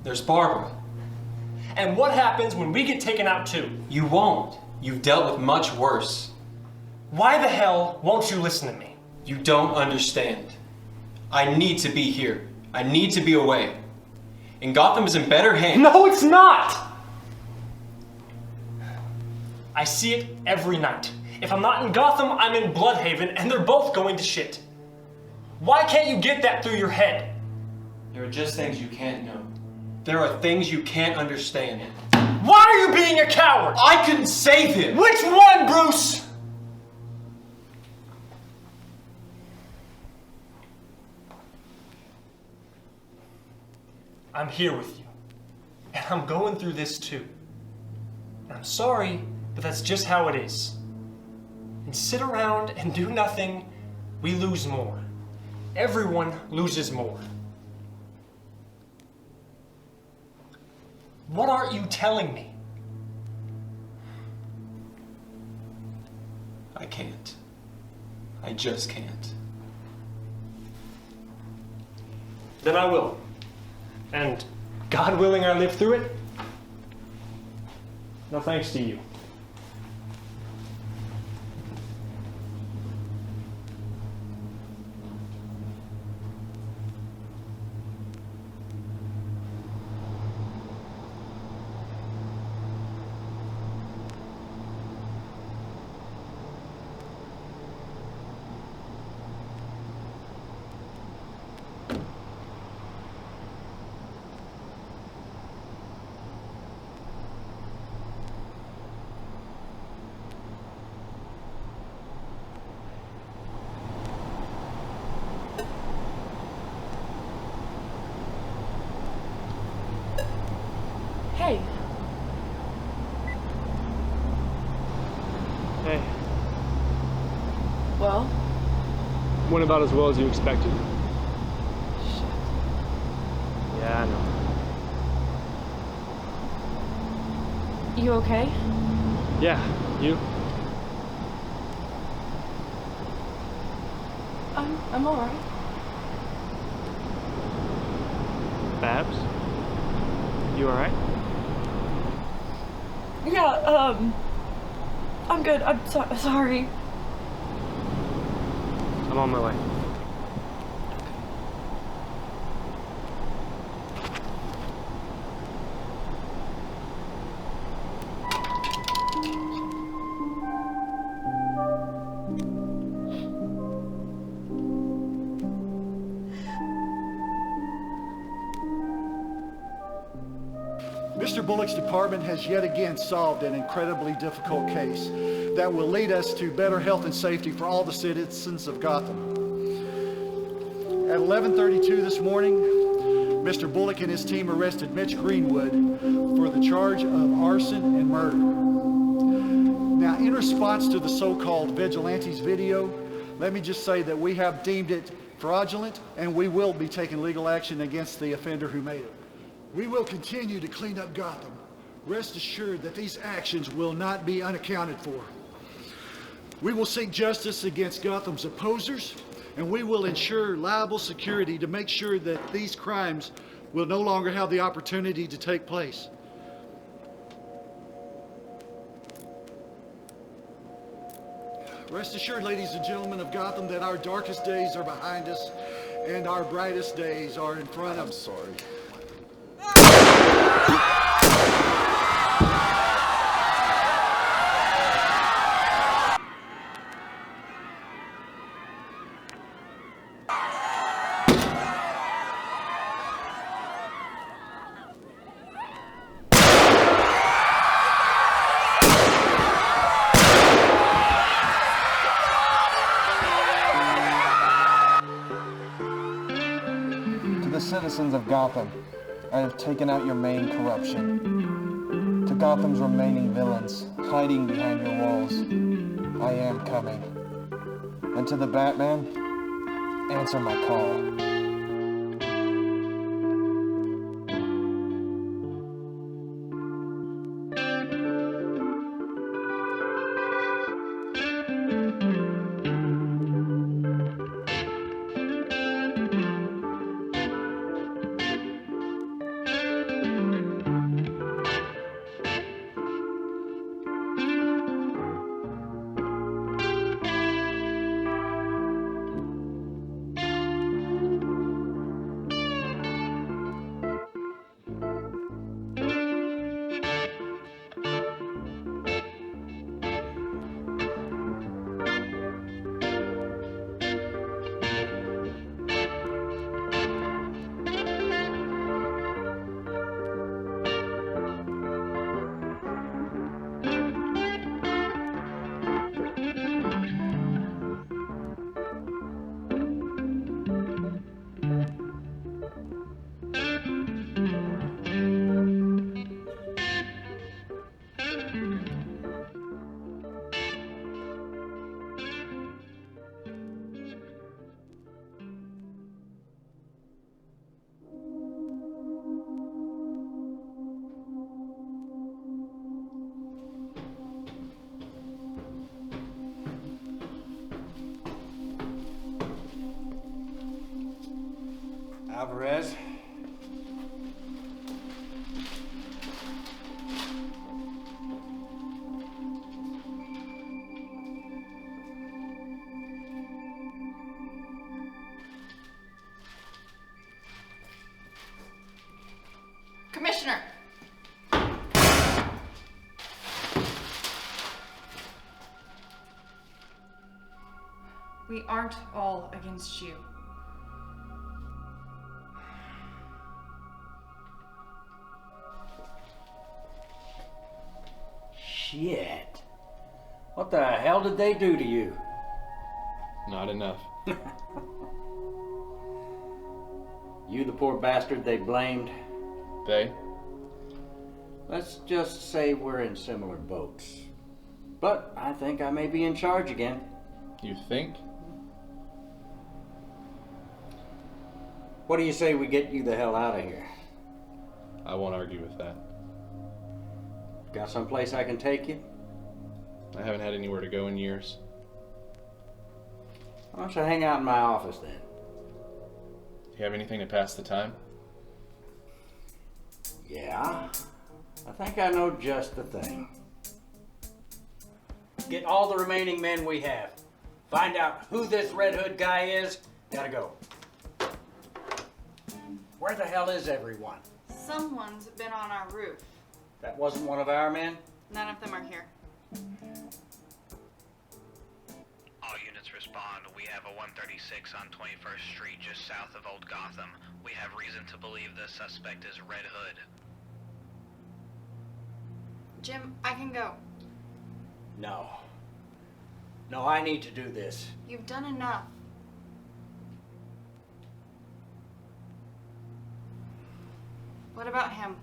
There's Barbara. And what happens when we get taken out too? You won't. You've dealt with much worse. Why the hell won't you listen to me? You don't understand. I need to be here. I need to be away. And Gotham is in better hands. No, it's not! I see it every night. If I'm not in Gotham, I'm in Bloodhaven, and they're both going to shit. Why can't you get that through your head? There are just things you can't know. There are things you can't understand. Why are you being a coward? I couldn't save him! Which one, Bruce? I'm here with you. And I'm going through this too. And I'm sorry, but that's just how it is. And sit around and do nothing, we lose more. Everyone loses more. What aren't you telling me? I can't. I just can't. Then I will. And God willing I live through it. No thanks to you. Hey. Hey, Well, went about as well as you expected. shit. Yeah, I know. You okay? Yeah, you? I'm alright. Babs? You alright? Yeah, I'm good. I'm sorry. I'm on my way. Mr. Bullock's department has yet again solved an incredibly difficult case that will lead us to better health and safety for all the citizens of Gotham. At 11:32 this morning, Mr. Bullock and his team arrested Mitch Greenwood for the charge of arson and murder. Now, in response to the so-called vigilantes video, let me just say that we have deemed it fraudulent and we will be taking legal action against the offender who made it. We will continue to clean up Gotham. Rest assured that these actions will not be unaccounted for. We will seek justice against Gotham's opposers, and we will ensure liable security to make sure that these crimes will no longer have the opportunity to take place. Rest assured, ladies and gentlemen of Gotham, that our darkest days are behind us and our brightest days are in front of us. I'm sorry. Citizens of Gotham, I have taken out your main corruption. To Gotham's remaining villains, hiding behind your walls, I am coming. And to the Batman, answer my call. Alvarez. Commissioner! We aren't all against you. Shit. What the hell did they do to you? Not enough. You the poor bastard they blamed? They? Let's just say we're in similar boats. But I think I may be in charge again. You think? What do you say we get you the hell out of here? I won't argue with that. Got someplace I can take you? I haven't had anywhere to go in years. Why don't you hang out in my office then? Do you have anything to pass the time? Yeah, I think I know just the thing. Get all the remaining men we have. Find out who this Red Hood guy is. Gotta go. Where the hell is everyone? Someone's been on our roof. That wasn't one of our men? None of them are here. All units respond. We have a 136 on 21st Street, just south of Old Gotham. We have reason to believe the suspect is Red Hood. Jim, I can go. No. No, I need to do this. You've done enough. What about him?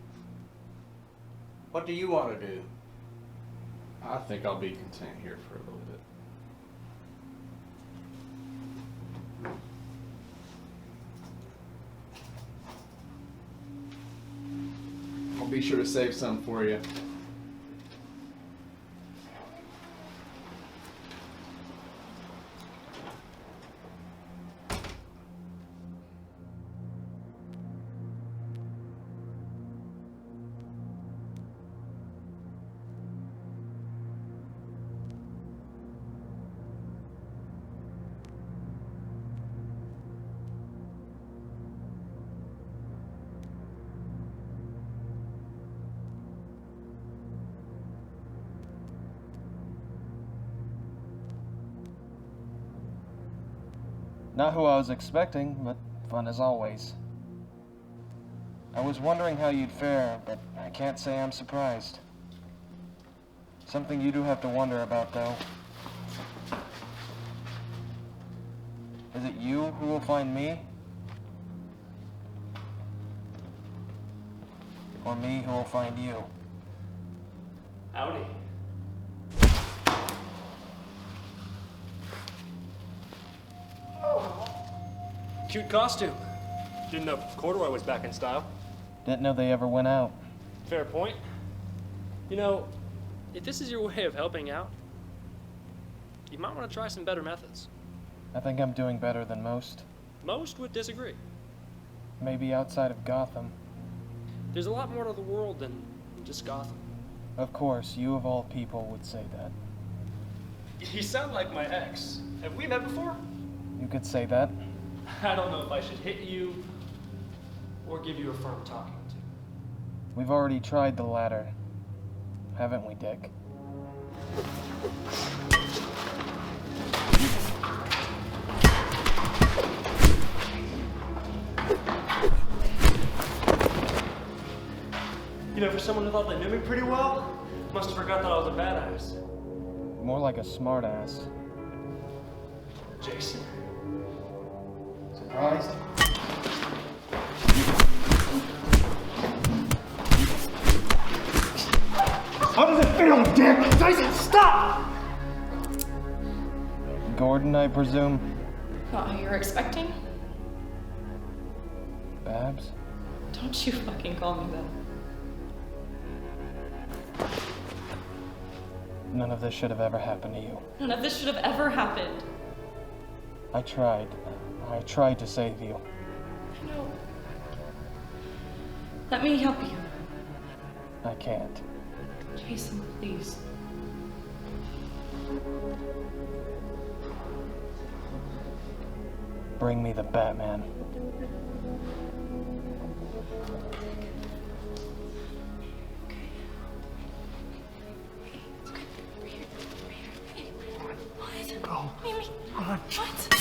What do you want to do? I think I'll be content here for a little bit. I'll be sure to save some for you. Not who I was expecting, but fun as always. I was wondering how you'd fare, but I can't say I'm surprised. Something you do have to wonder about, though. Is it you who will find me? Or me who will find you? Howdy. Cute costume. Didn't know corduroy was back in style. Didn't know they ever went out. Fair point. You know, if this is your way of helping out, you might want to try some better methods. I think I'm doing better than most. Most would disagree. Maybe outside of Gotham. There's a lot more to the world than just Gotham. Of course, you of all people would say that. You sound like my ex. Have we met before? You could say that. I don't know if I should hit you or give you a firm talking to. We've already tried the latter, haven't we, Dick? You know, for someone who thought they knew me pretty well, must have forgot that I was a badass. More like a smartass. Jason. Surprised? How does it feel, Dick? Jason, stop! Gordon, I presume? Not who you're expecting? Babs? Don't you fucking call me that. None of this should have ever happened to you. None of this should have ever happened. I tried. I tried to save you. I know. Let me help you. I can't. Jason, please. Bring me the Batman. Go. Mimi. On. What?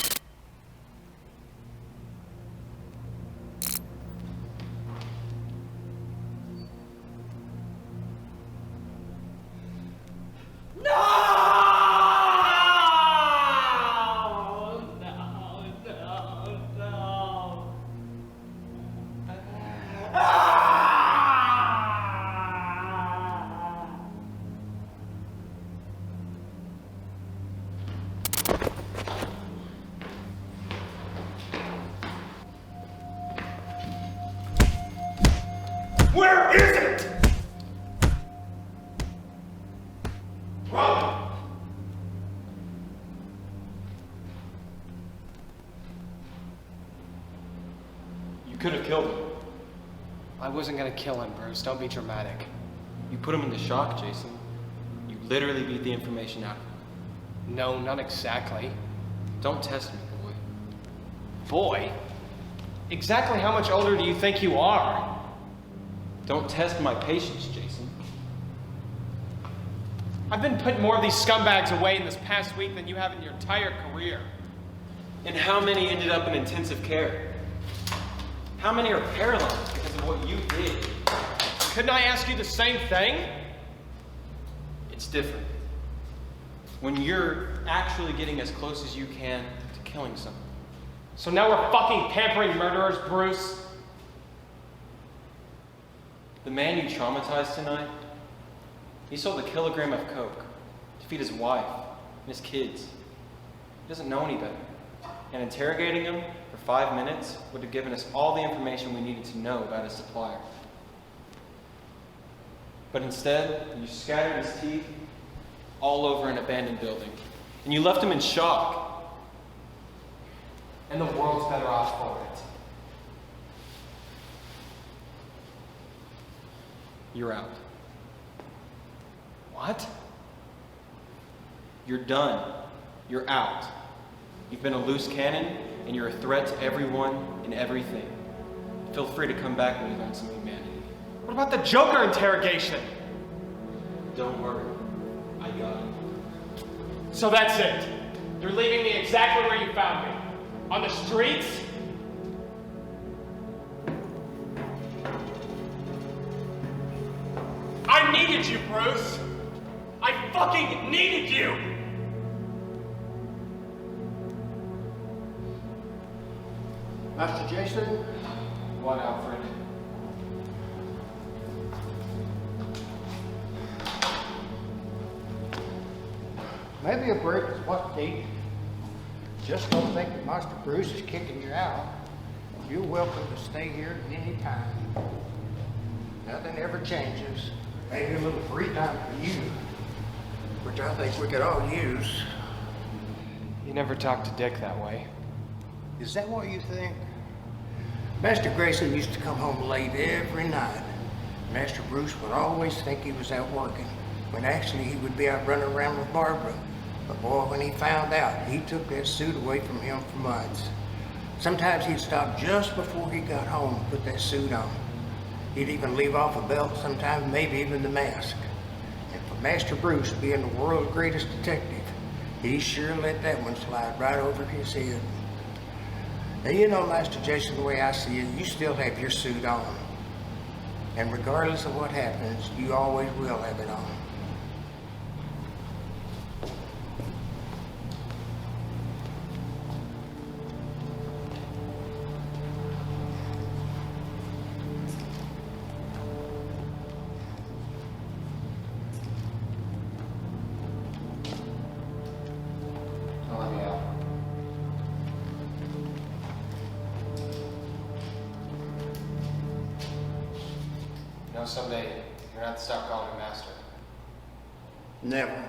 Where is it? Robin! You could have killed him. I wasn't gonna kill him, Bruce. Don't be dramatic. You put him into shock, Jason. You literally beat the information out of him. No, not exactly. Don't test me, boy. Boy? Exactly how much older do you think you are? Don't test my patience, Jason. I've been putting more of these scumbags away in this past week than you have in your entire career. And how many ended up in intensive care? How many are paralyzed because of what you did? Couldn't I ask you the same thing? It's different. When you're actually getting as close as you can to killing someone. So now we're fucking pampering murderers, Bruce? The man you traumatized tonight, he sold a kilogram of coke to feed his wife and his kids. He doesn't know any better. And interrogating him for 5 minutes would have given us all the information we needed to know about his supplier. But instead, you scattered his teeth all over an abandoned building. And you left him in shock. And the world's better off for it. You're out. What? You're done. You're out. You've been a loose cannon, and you're a threat to everyone and everything. Feel free to come back when you learn some humanity. What about the Joker interrogation? Don't worry. I got it. So that's it. You're leaving me exactly where you found me. On the streets? I needed you, Bruce. I fucking needed you. Master Jason? What, Alfred? Maybe a break is what's needed. Just don't think that Master Bruce is kicking you out. You're welcome to stay here at any time. Nothing ever changes. Maybe a little free time for you, which I think we could all use. You never talk to Dick that way. Is that what you think? Master Grayson used to come home late every night. Master Bruce would always think he was out working, when actually he would be out running around with Barbara. But boy, when he found out, he took that suit away from him for months. Sometimes he'd stop just before he got home and put that suit on. He'd even leave off a belt, sometimes maybe even the mask. And for Master Bruce being the world's greatest detective, he sure let that one slide right over his head. Now, you know, Master Jason, the way I see it, you still have your suit on. And regardless of what happens, you always will have it on. Someday, you're gonna have to stop calling me Master. Never.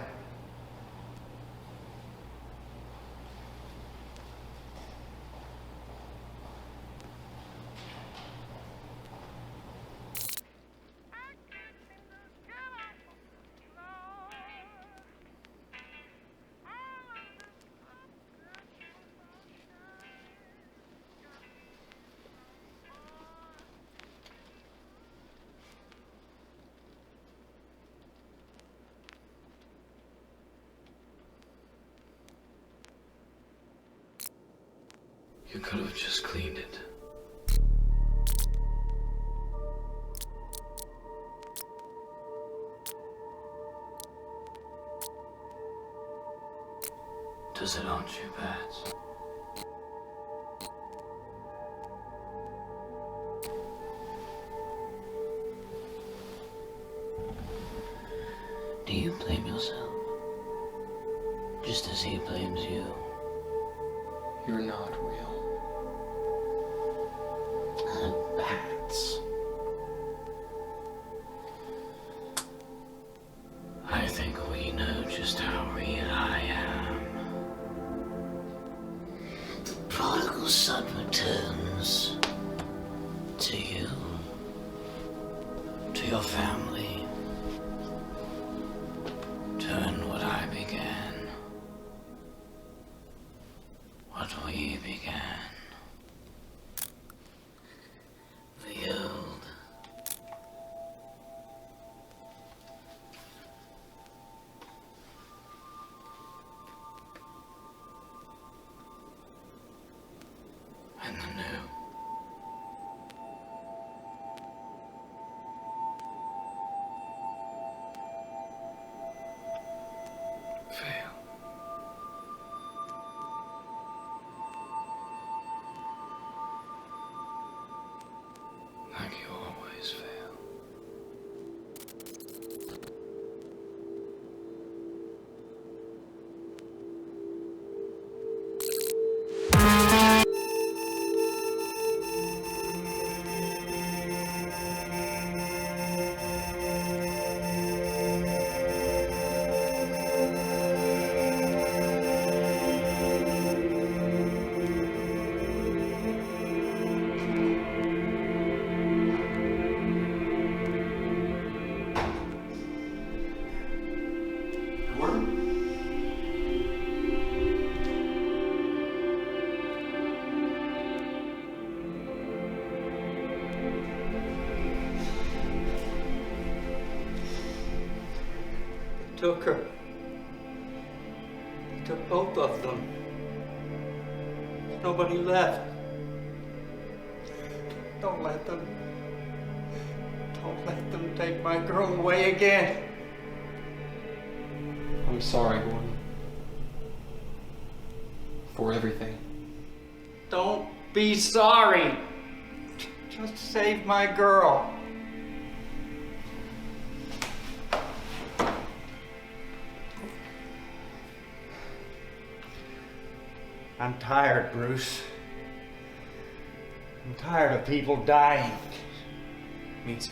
You could have just cleaned it. Does it haunt you, Bats? Do you blame yourself? Just as he blames you. You're not real. Bats. I think we know just how real I am. The prodigal son returns to you, to your family, to end what I began, what we began. The old and the new. Fail. Like you always fail. Took her. Took both of them. Nobody left. Don't let them take my girl away again. I'm sorry, Gordon. For everything. Don't be sorry. Just save my girl. I'm tired, Bruce. I'm tired of people dying. Me too.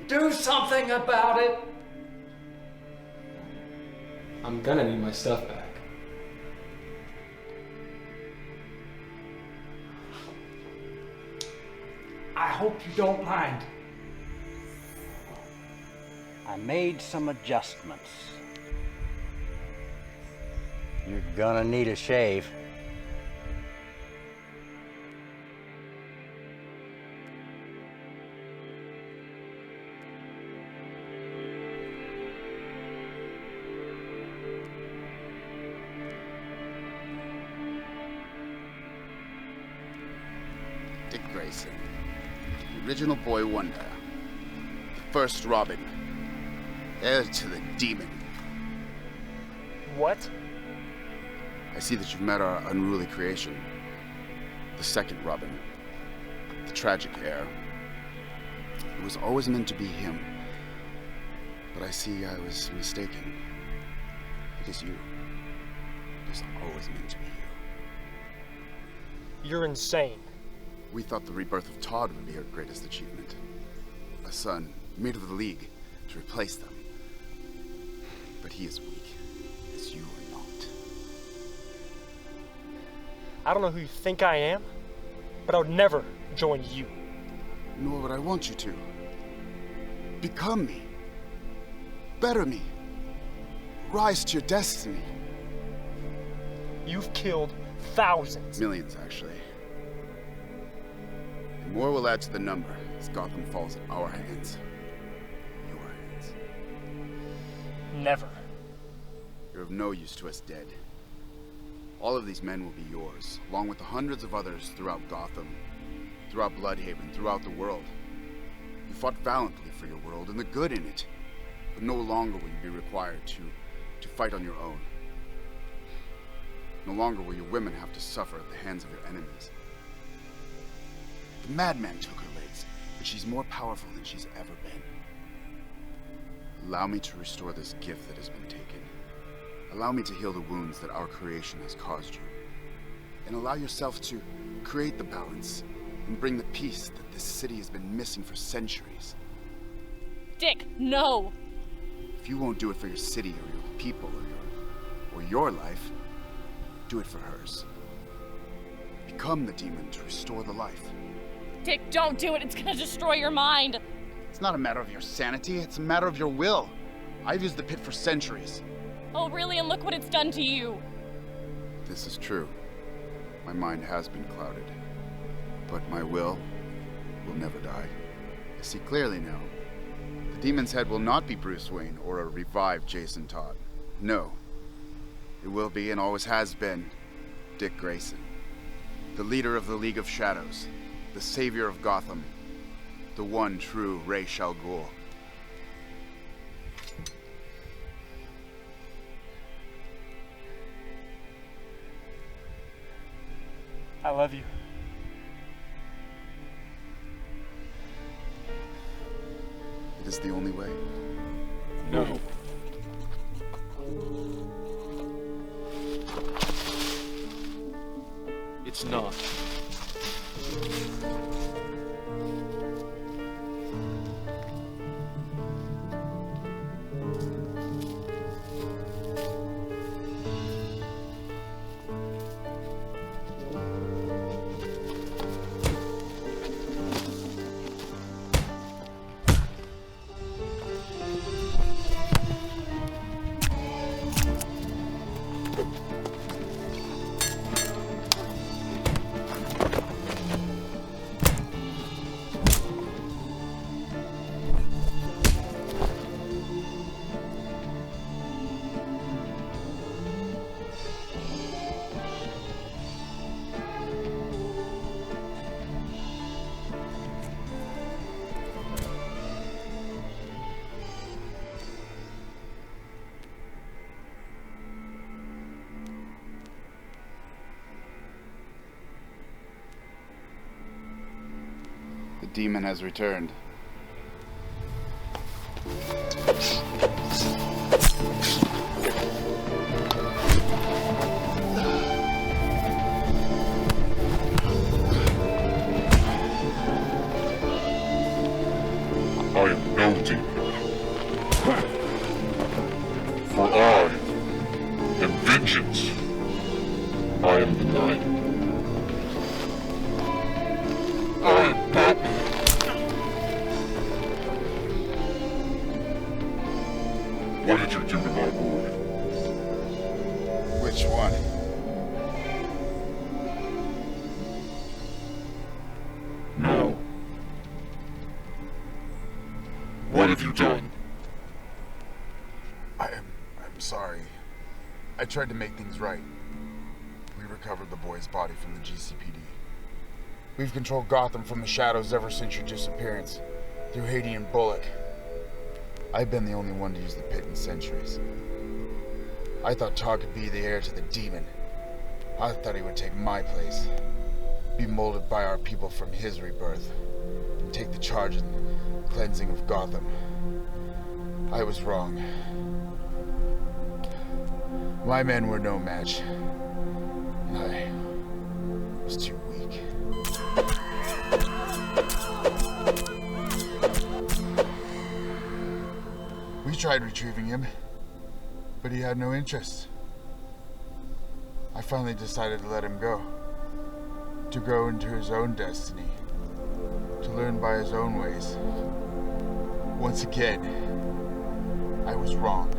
Do something about it. I'm gonna need my stuff back. I hope you don't mind. I made some adjustments. You're gonna need a shave. Dick Grayson, the original boy wonder, the first Robin, heir to the demon. What? I see that you've met our unruly creation, the second Robin, the tragic heir. It was always meant to be him, but I see I was mistaken. It is you. It was always meant to be you. You're insane. We thought the rebirth of Todd would be our greatest achievement. A son made of the League to replace them. But he is weak, as you are not. I don't know who you think I am, but I would never join you. Nor would I want you to. Become me. Better me. Rise to your destiny. You've killed thousands. Millions, actually. And more will add to the number as Gotham falls in our hands. Your hands. Never. You're of no use to us dead. All of these men will be yours, along with the hundreds of others throughout Gotham, throughout Bloodhaven, throughout the world. You fought valiantly for your world and the good in it, but no longer will you be required to fight on your own. No longer will your women have to suffer at the hands of your enemies. The madman took her legs, but she's more powerful than she's ever been. Allow me to restore this gift that has been taken. Allow me to heal the wounds that our creation has caused you. And allow yourself to create the balance and bring the peace that this city has been missing for centuries. Dick, no! If you won't do it for your city or your people or your life, do it for hers. Become the demon to restore the life. Dick, don't do it. It's gonna destroy your mind. It's not a matter of your sanity, it's a matter of your will. I've used the pit for centuries. Oh, really? And look what it's done to you. This is true. My mind has been clouded. But my will never die. I see clearly now. The demon's head will not be Bruce Wayne or a revived Jason Todd. No. It will be, and always has been, Dick Grayson. The leader of the League of Shadows. The savior of Gotham. The one true Ra's al Ghul. I love you. It is the only way. No. It's not. The demon has returned. I am no demon. For I am vengeance. I am the night. I am Batman. What did you do to my boy? Which one? No. What have you done? I'm sorry. I tried to make things right. We recovered the boy's body from the GCPD. We've controlled Gotham from the shadows ever since your disappearance, through Haiti and Bullock. I've been the only one to use the pit in centuries. I thought Todd could be the heir to the demon. I thought he would take my place, be molded by our people from his rebirth, and take the charge in the cleansing of Gotham. I was wrong. My men were no match, and I was too weak. We tried retrieving him, but he had no interest. I finally decided to let him go, to go into his own destiny, to learn by his own ways. Once again, I was wrong.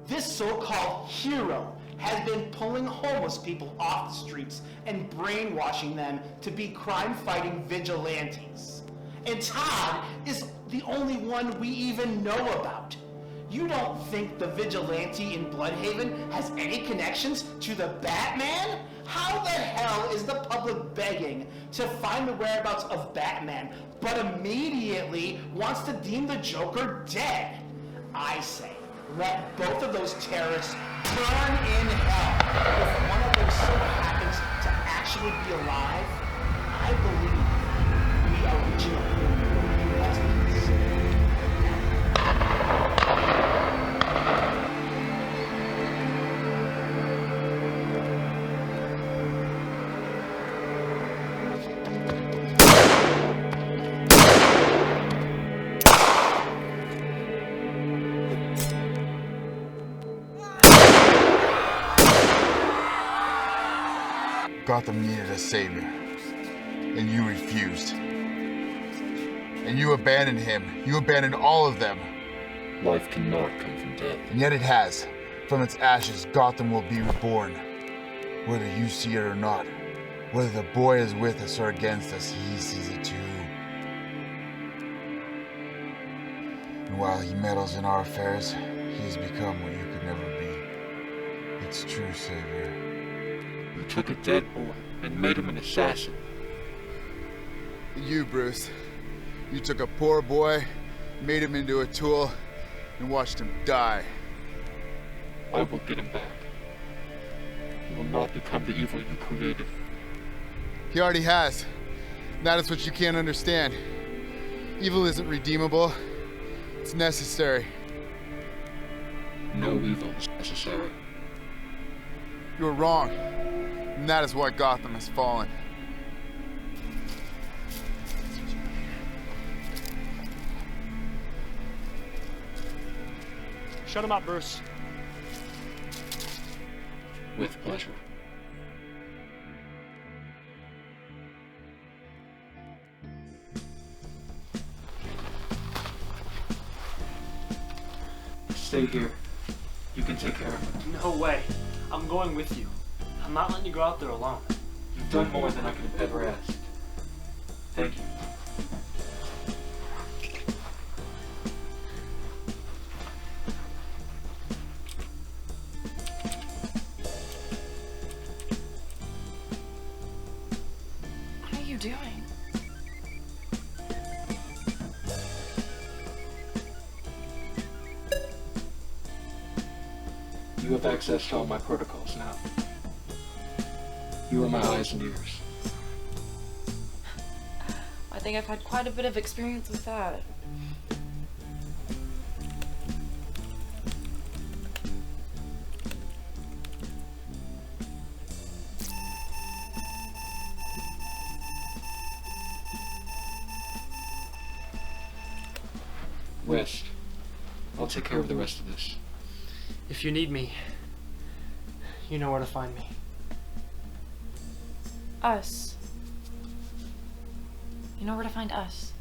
This so-called hero has been pulling homeless people off the streets and brainwashing them to be crime-fighting vigilantes. And Todd is the only one we even know about. You don't think the vigilante in Bloodhaven has any connections to the Batman? How the hell is the public begging to find the whereabouts of Batman, but immediately wants to deem the Joker dead? I say, let both of those terrorists burn in hell. If one of them so happens to actually be alive, I believe we are reaching a point where we must consider. Gotham needed a savior, and you refused. And you abandoned him. You abandoned all of them. Life cannot come from death. And yet it has. From its ashes, Gotham will be reborn. Whether you see it or not, whether the boy is with us or against us, he sees it too. And while he meddles in our affairs, he has become what you could never be. Its true savior. You took a dead boy and made him an assassin. You, Bruce. You took a poor boy, made him into a tool, and watched him die. I will get him back. He will not become the evil you created. He already has. That is what you can't understand. Evil isn't redeemable. It's necessary. No evil is necessary. You were wrong. And that is why Gotham has fallen. Shut him up, Bruce. With pleasure. Stay here. You can take care of him. No way. I'm going with you. I'm not letting you go out there alone. You've done more than I could have ever asked. Thank you. What are you doing? You have access to all my protocols now. You are my eyes and ears. I think I've had quite a bit of experience with that. Rest. I'll take care of the rest of this. If you need me, you know where to find me. Us. You know where to find us.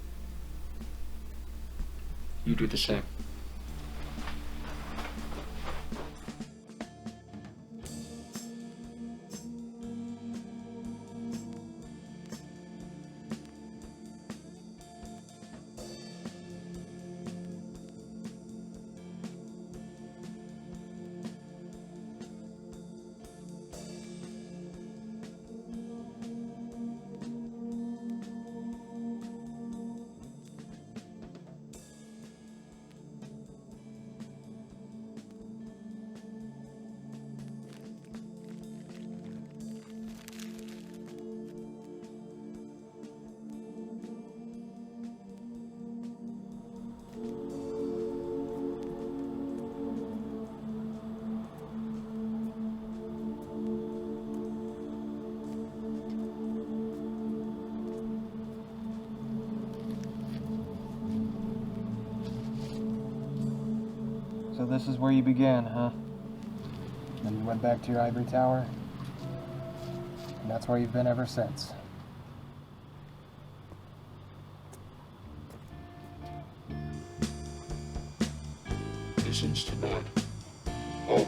You do the same. So this is where you began, huh? Then you went back to your ivory tower? And that's where you've been ever since. Since tonight, all of it.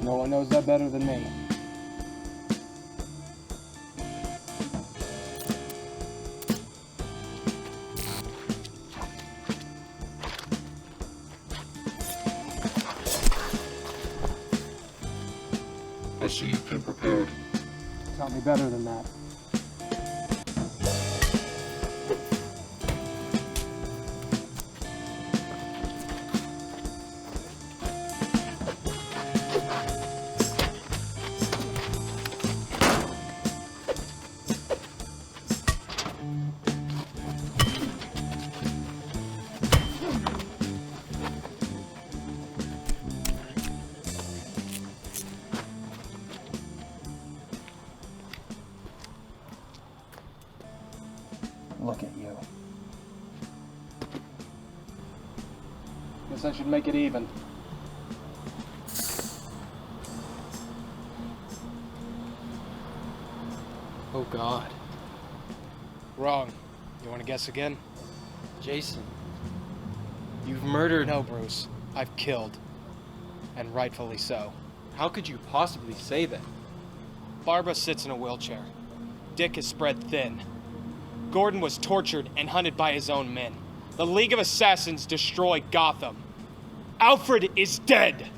No one knows that better than me. I see you've been prepared. Taught me better than that. Look at you. Guess I should make it even. Oh God. Wrong. You want to guess again? Jason, you've murdered... No, Bruce. I've killed. And rightfully so. How could you possibly say that? Barbara sits in a wheelchair. Dick is spread thin. Gordon was tortured and hunted by his own men. The League of Assassins destroyed Gotham. Alfred is dead!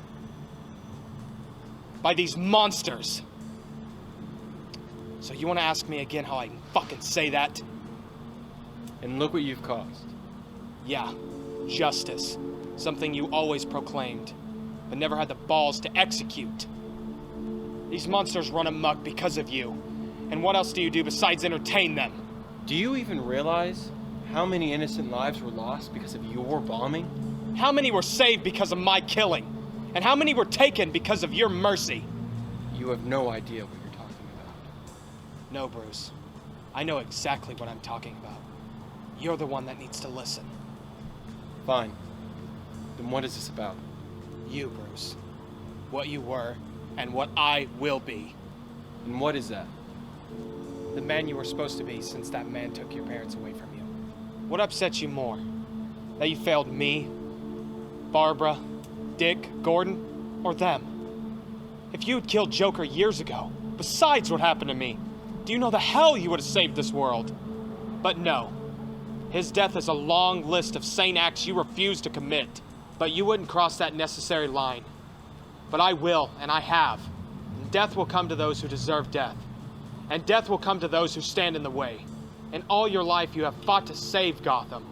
By these monsters. So you want to ask me again how I can fucking say that? And look what you've caused. Yeah, justice. Something you always proclaimed, but never had the balls to execute. These monsters run amok because of you. And what else do you do besides entertain them? Do you even realize how many innocent lives were lost because of your bombing? How many were saved because of my killing? And how many were taken because of your mercy? You have no idea what you're talking about. No, Bruce. I know exactly what I'm talking about. You're the one that needs to listen. Fine. Then what is this about? You, Bruce. What you were, and what I will be. And what is that? The man you were supposed to be since that man took your parents away from you. What upsets you more? That you failed me, Barbara, Dick, Gordon, or them? If you had killed Joker years ago, besides what happened to me, do you know the hell you would have saved this world? But no. His death is a long list of sane acts you refuse to commit. But you wouldn't cross that necessary line. But I will, and I have. And death will come to those who deserve death. And death will come to those who stand in the way. And all your life you have fought to save Gotham.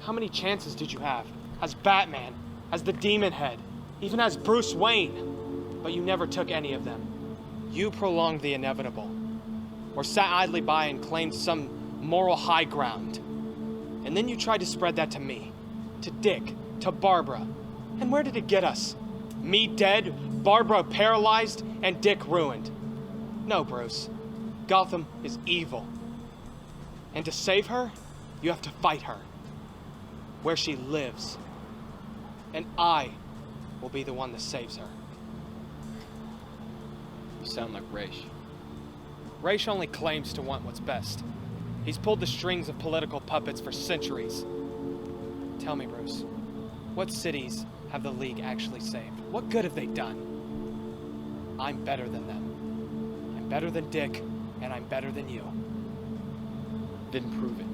How many chances did you have? As Batman, as the Demon Head, even as Bruce Wayne. But you never took any of them. You prolonged the inevitable. Or sat idly by and claimed some moral high ground. And then you tried to spread that to me, to Dick, to Barbara. And where did it get us? Me dead, Barbara paralyzed, and Dick ruined. No, Bruce. Gotham is evil. And to save her, you have to fight her. Where she lives. And I will be the one that saves her. You sound like Raish. Raish only claims to want what's best. He's pulled the strings of political puppets for centuries. Tell me, Bruce, what cities have the League actually saved? What good have they done? I'm better than them. I'm better than Dick, and I'm better than you. Then prove it.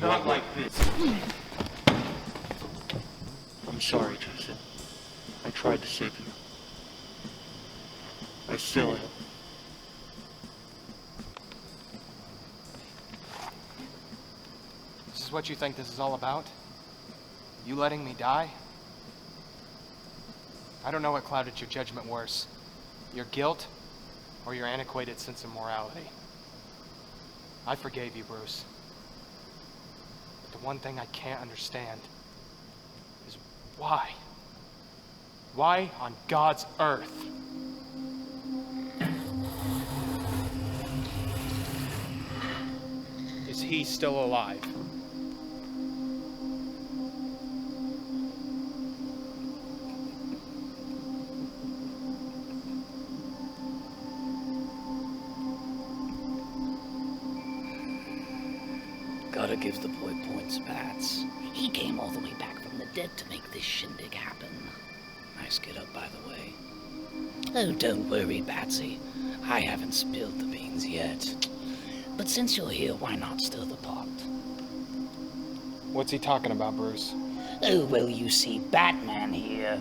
Not like this. I'm sorry, Jason. I tried to save you. I still am. This is what you think this is all about? You letting me die? I don't know what clouded your judgment worse. Your guilt or your antiquated sense of morality. I forgave you, Bruce. But the one thing I can't understand is why? Why on God's earth? Is he still alive? Gotta give the boy points, Bats. He came all the way back from the dead to make this shindig happen. Nice get up, by the way. Oh, don't worry, Batsy. I haven't spilled the beans yet. But since you're here, why not stir the pot? What's he talking about, Bruce? Oh, well, you see, Batman here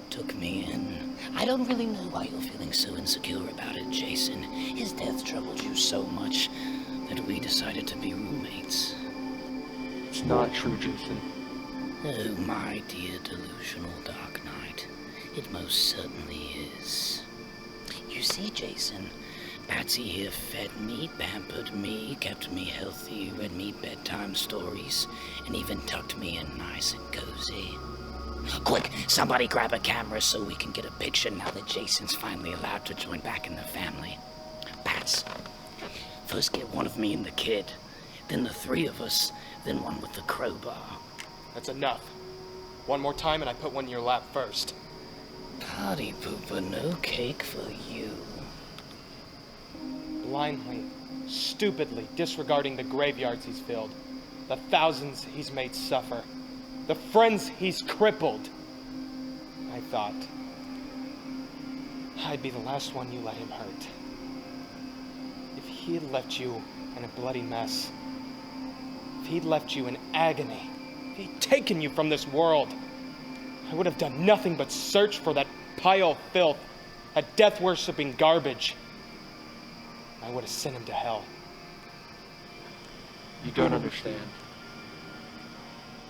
took me in. I don't really know why you're feeling so insecure about it, Jason. His death troubled you so much that we decided to be roommates. It's not true, Jason. Oh, my dear delusional Dark Knight. It most certainly is. You see, Jason, Patsy here fed me, pampered me, kept me healthy, read me bedtime stories, and even tucked me in nice and cozy. Quick, somebody grab a camera so we can get a picture now that Jason's finally allowed to join back in the family. Pats, first get one of me and the kid, then the three of us, then one with the crowbar. That's enough. One more time and I put one in your lap first. Party pooper, no cake for you. Blindly, stupidly disregarding the graveyards he's filled, the thousands he's made suffer, the friends he's crippled. I thought I'd be the last one you let him hurt. If he had left you in a bloody mess, if he'd left you in agony, if he'd taken you from this world, I would have done nothing but search for that pile of filth, that death-worshipping garbage. I would have sent him to hell. You don't understand.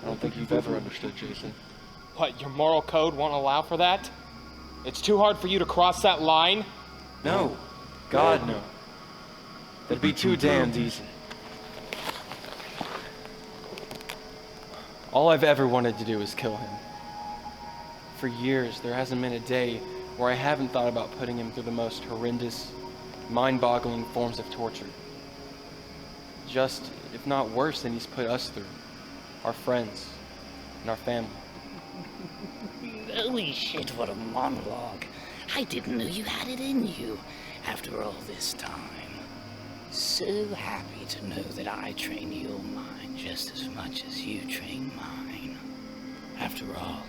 I don't think you've ever understood, Jason. What, your moral code won't allow for that? It's too hard for you to cross that line? No. God, no. That'd be too damned easy. All I've ever wanted to do is kill him. For years, there hasn't been a day where I haven't thought about putting him through the most horrendous, mind-boggling forms of torture. Just, if not worse than he's put us through. Our friends, and our family. Holy shit, what a monologue. I didn't know you had it in you after all this time. So happy to know that I train your mind just as much as you train mine. After all,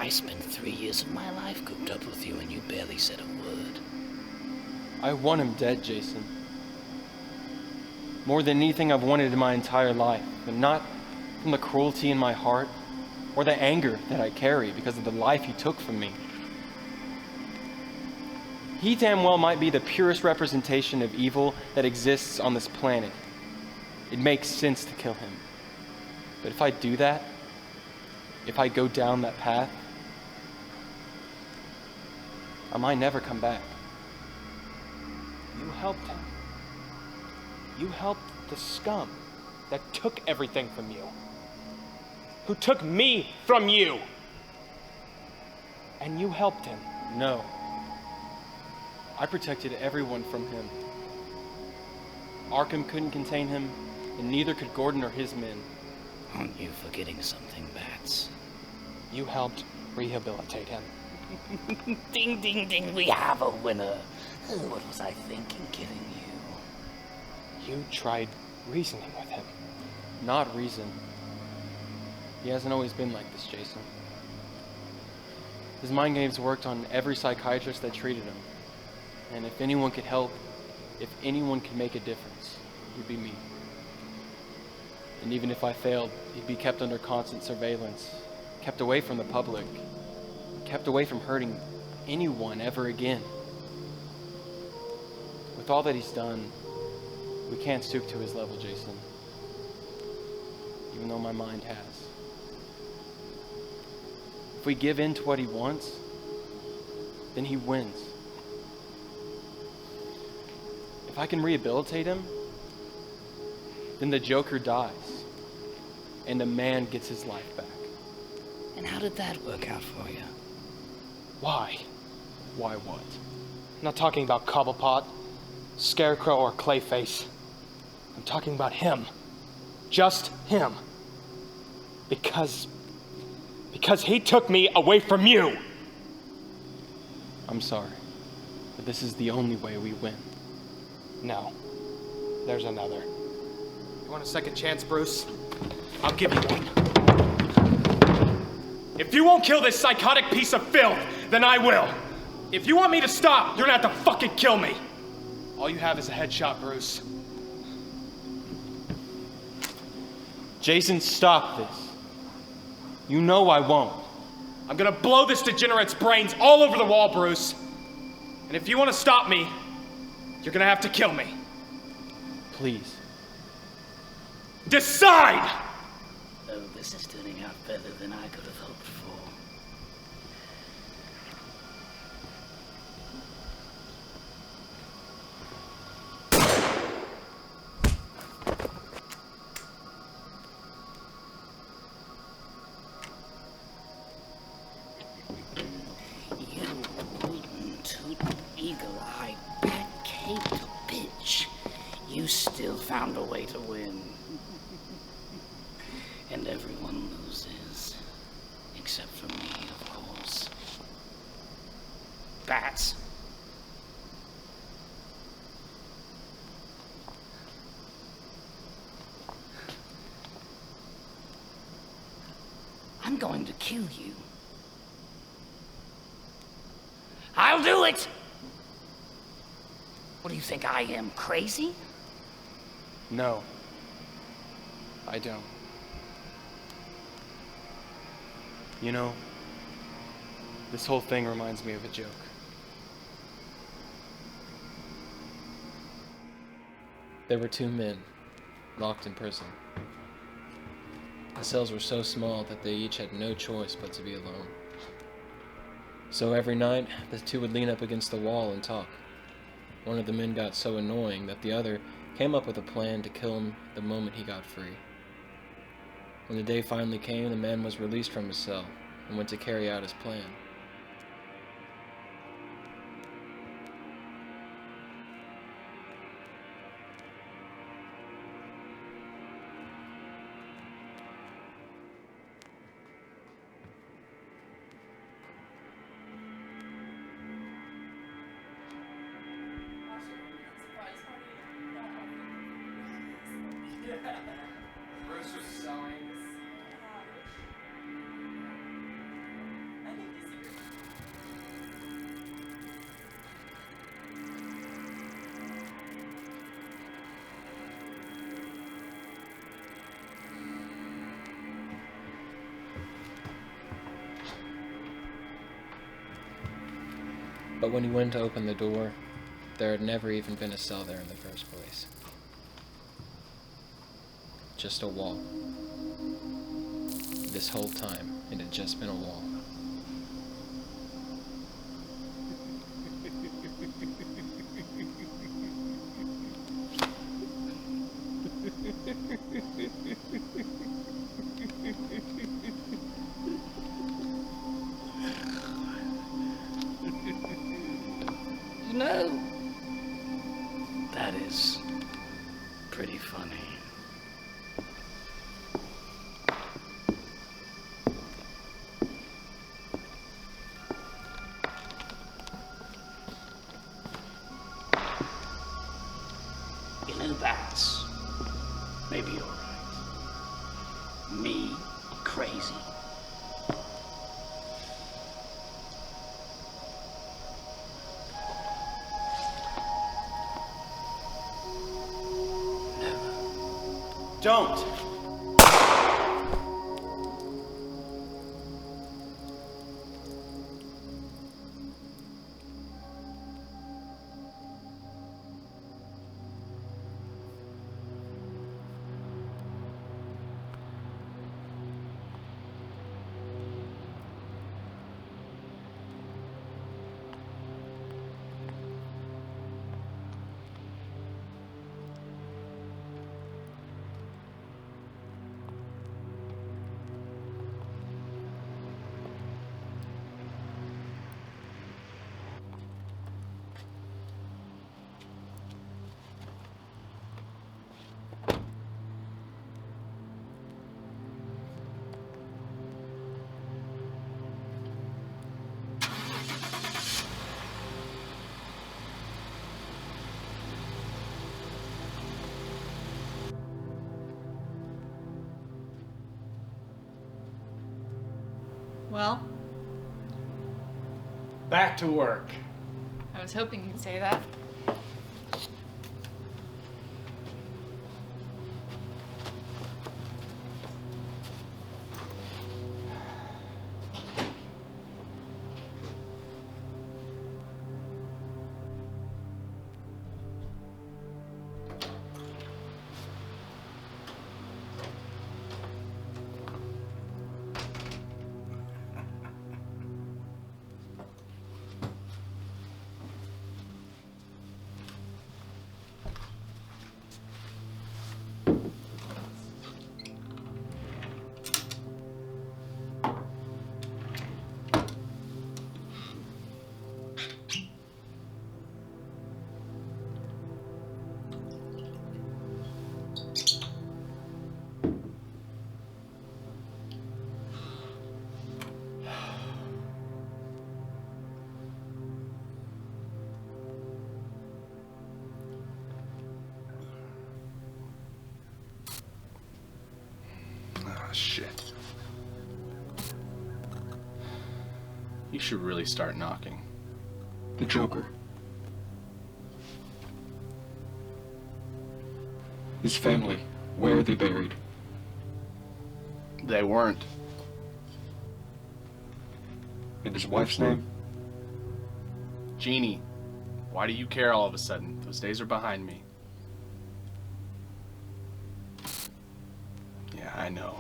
I spent 3 years of my life cooped up with you and you barely said a word. I want him dead, Jason. More than anything I've wanted in my entire life, but not from the cruelty in my heart or the anger that I carry because of the life he took from me. He damn well might be the purest representation of evil that exists on this planet. It makes sense to kill him. But if I do that, if I go down that path, I might never come back. You helped him. You helped the scum that took everything from you. Who took me from you. And you helped him. No. I protected everyone from him. Arkham couldn't contain him, and neither could Gordon or his men. Aren't you forgetting something, Bats? You helped rehabilitate him. Ding, ding, ding, we have a winner. Oh, what was I thinking, kidding you? You tried reasoning with him. Not reason. He hasn't always been like this, Jason. His mind games worked on every psychiatrist that treated him. And if anyone could help, if anyone could make a difference, it would be me. And even if I failed, he'd be kept under constant surveillance, kept away from the public, kept away from hurting anyone ever again. With all that he's done, we can't stoop to his level, Jason. Even though my mind has. If we give in to what he wants, then he wins. If I can rehabilitate him, then the Joker dies, and a man gets his life back. And how did that work out for you? Why? Why what? I'm not talking about Cobblepot, Scarecrow, or Clayface. I'm talking about him. Just him. Because he took me away from you. I'm sorry, but this is the only way we win. No. There's another. You want a second chance, Bruce? I'll give you one. If you won't kill this psychotic piece of filth, then I will. If you want me to stop, you're gonna have to fucking kill me. All you have is a headshot, Bruce. Jason, stop this. You know I won't. I'm gonna blow this degenerate's brains all over the wall, Bruce. And if you want to stop me, you're gonna have to kill me. Please. Decide! Oh, this is turning out better than I could have hoped for. Eagle-eyed, bat-caked bitch. You still found a way to win. And everyone loses. Except for me, of course. Bats. I'm going to kill you. I'll do it! What do you think I am, crazy? No. I don't. You know, this whole thing reminds me of a joke. There were two men, locked in prison. The cells were so small that they each had no choice but to be alone. So every night, the two would lean up against the wall and talk. One of the men got so annoying that the other came up with a plan to kill him the moment he got free. When the day finally came, the man was released from his cell and went to carry out his plan. Bruce was so angry. But when he went to open the door, there had never even been a cell there in the first place. Just a wall. This whole time, it had just been a wall. You know, that is pretty funny. You know, bats. Maybe you're right. Me, crazy. Don't! Well, Back to work. I was hoping you'd say that. Ah, shit. You should really start knocking. The Joker. His family, where are they buried? They weren't. And his wife's name? Jeannie. Why do you care all of a sudden? Those days are behind me. Yeah, I know.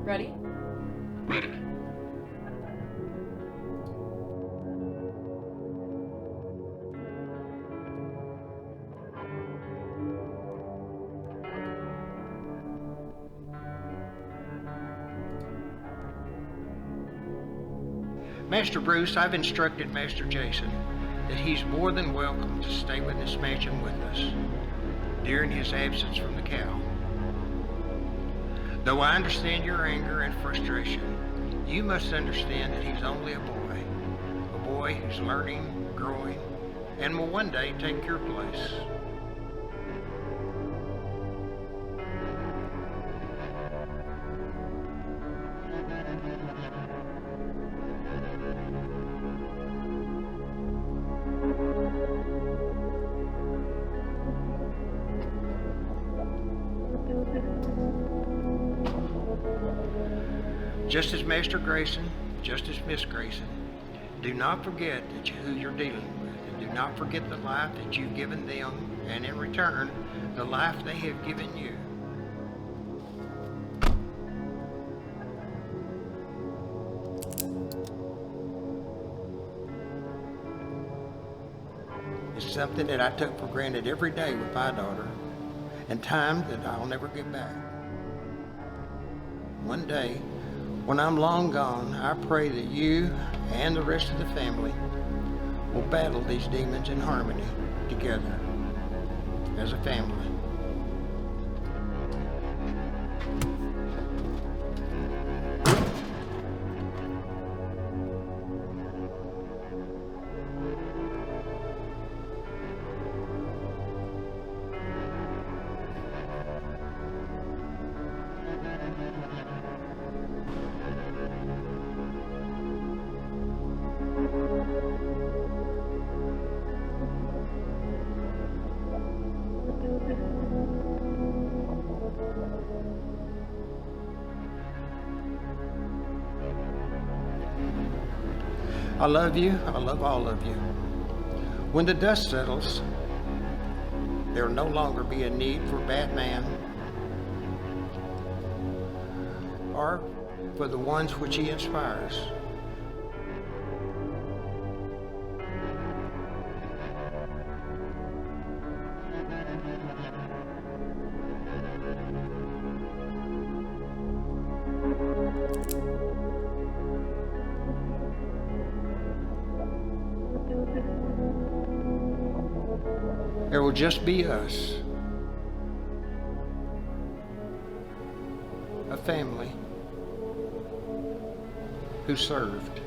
Ready? Ready. Master Bruce, I've instructed Master Jason that he's more than welcome to stay with this mansion with us during his absence from the cow. Though I understand your anger and frustration, you must understand that he's only a boy who's learning, growing, and will one day take your place. Just as Master Grayson, just as Miss Grayson, do not forget who you're dealing with, and do not forget the life that you've given them, and in return, the life they have given you. It's something that I took for granted every day with my daughter, and time that I'll never get back. One day, when I'm long gone, I pray that you and the rest of the family will battle these demons in harmony together as a family. I love you. I love all of you. When the dust settles, there will no longer be a need for Batman or for the ones which he inspires. There will just be us, a family who served.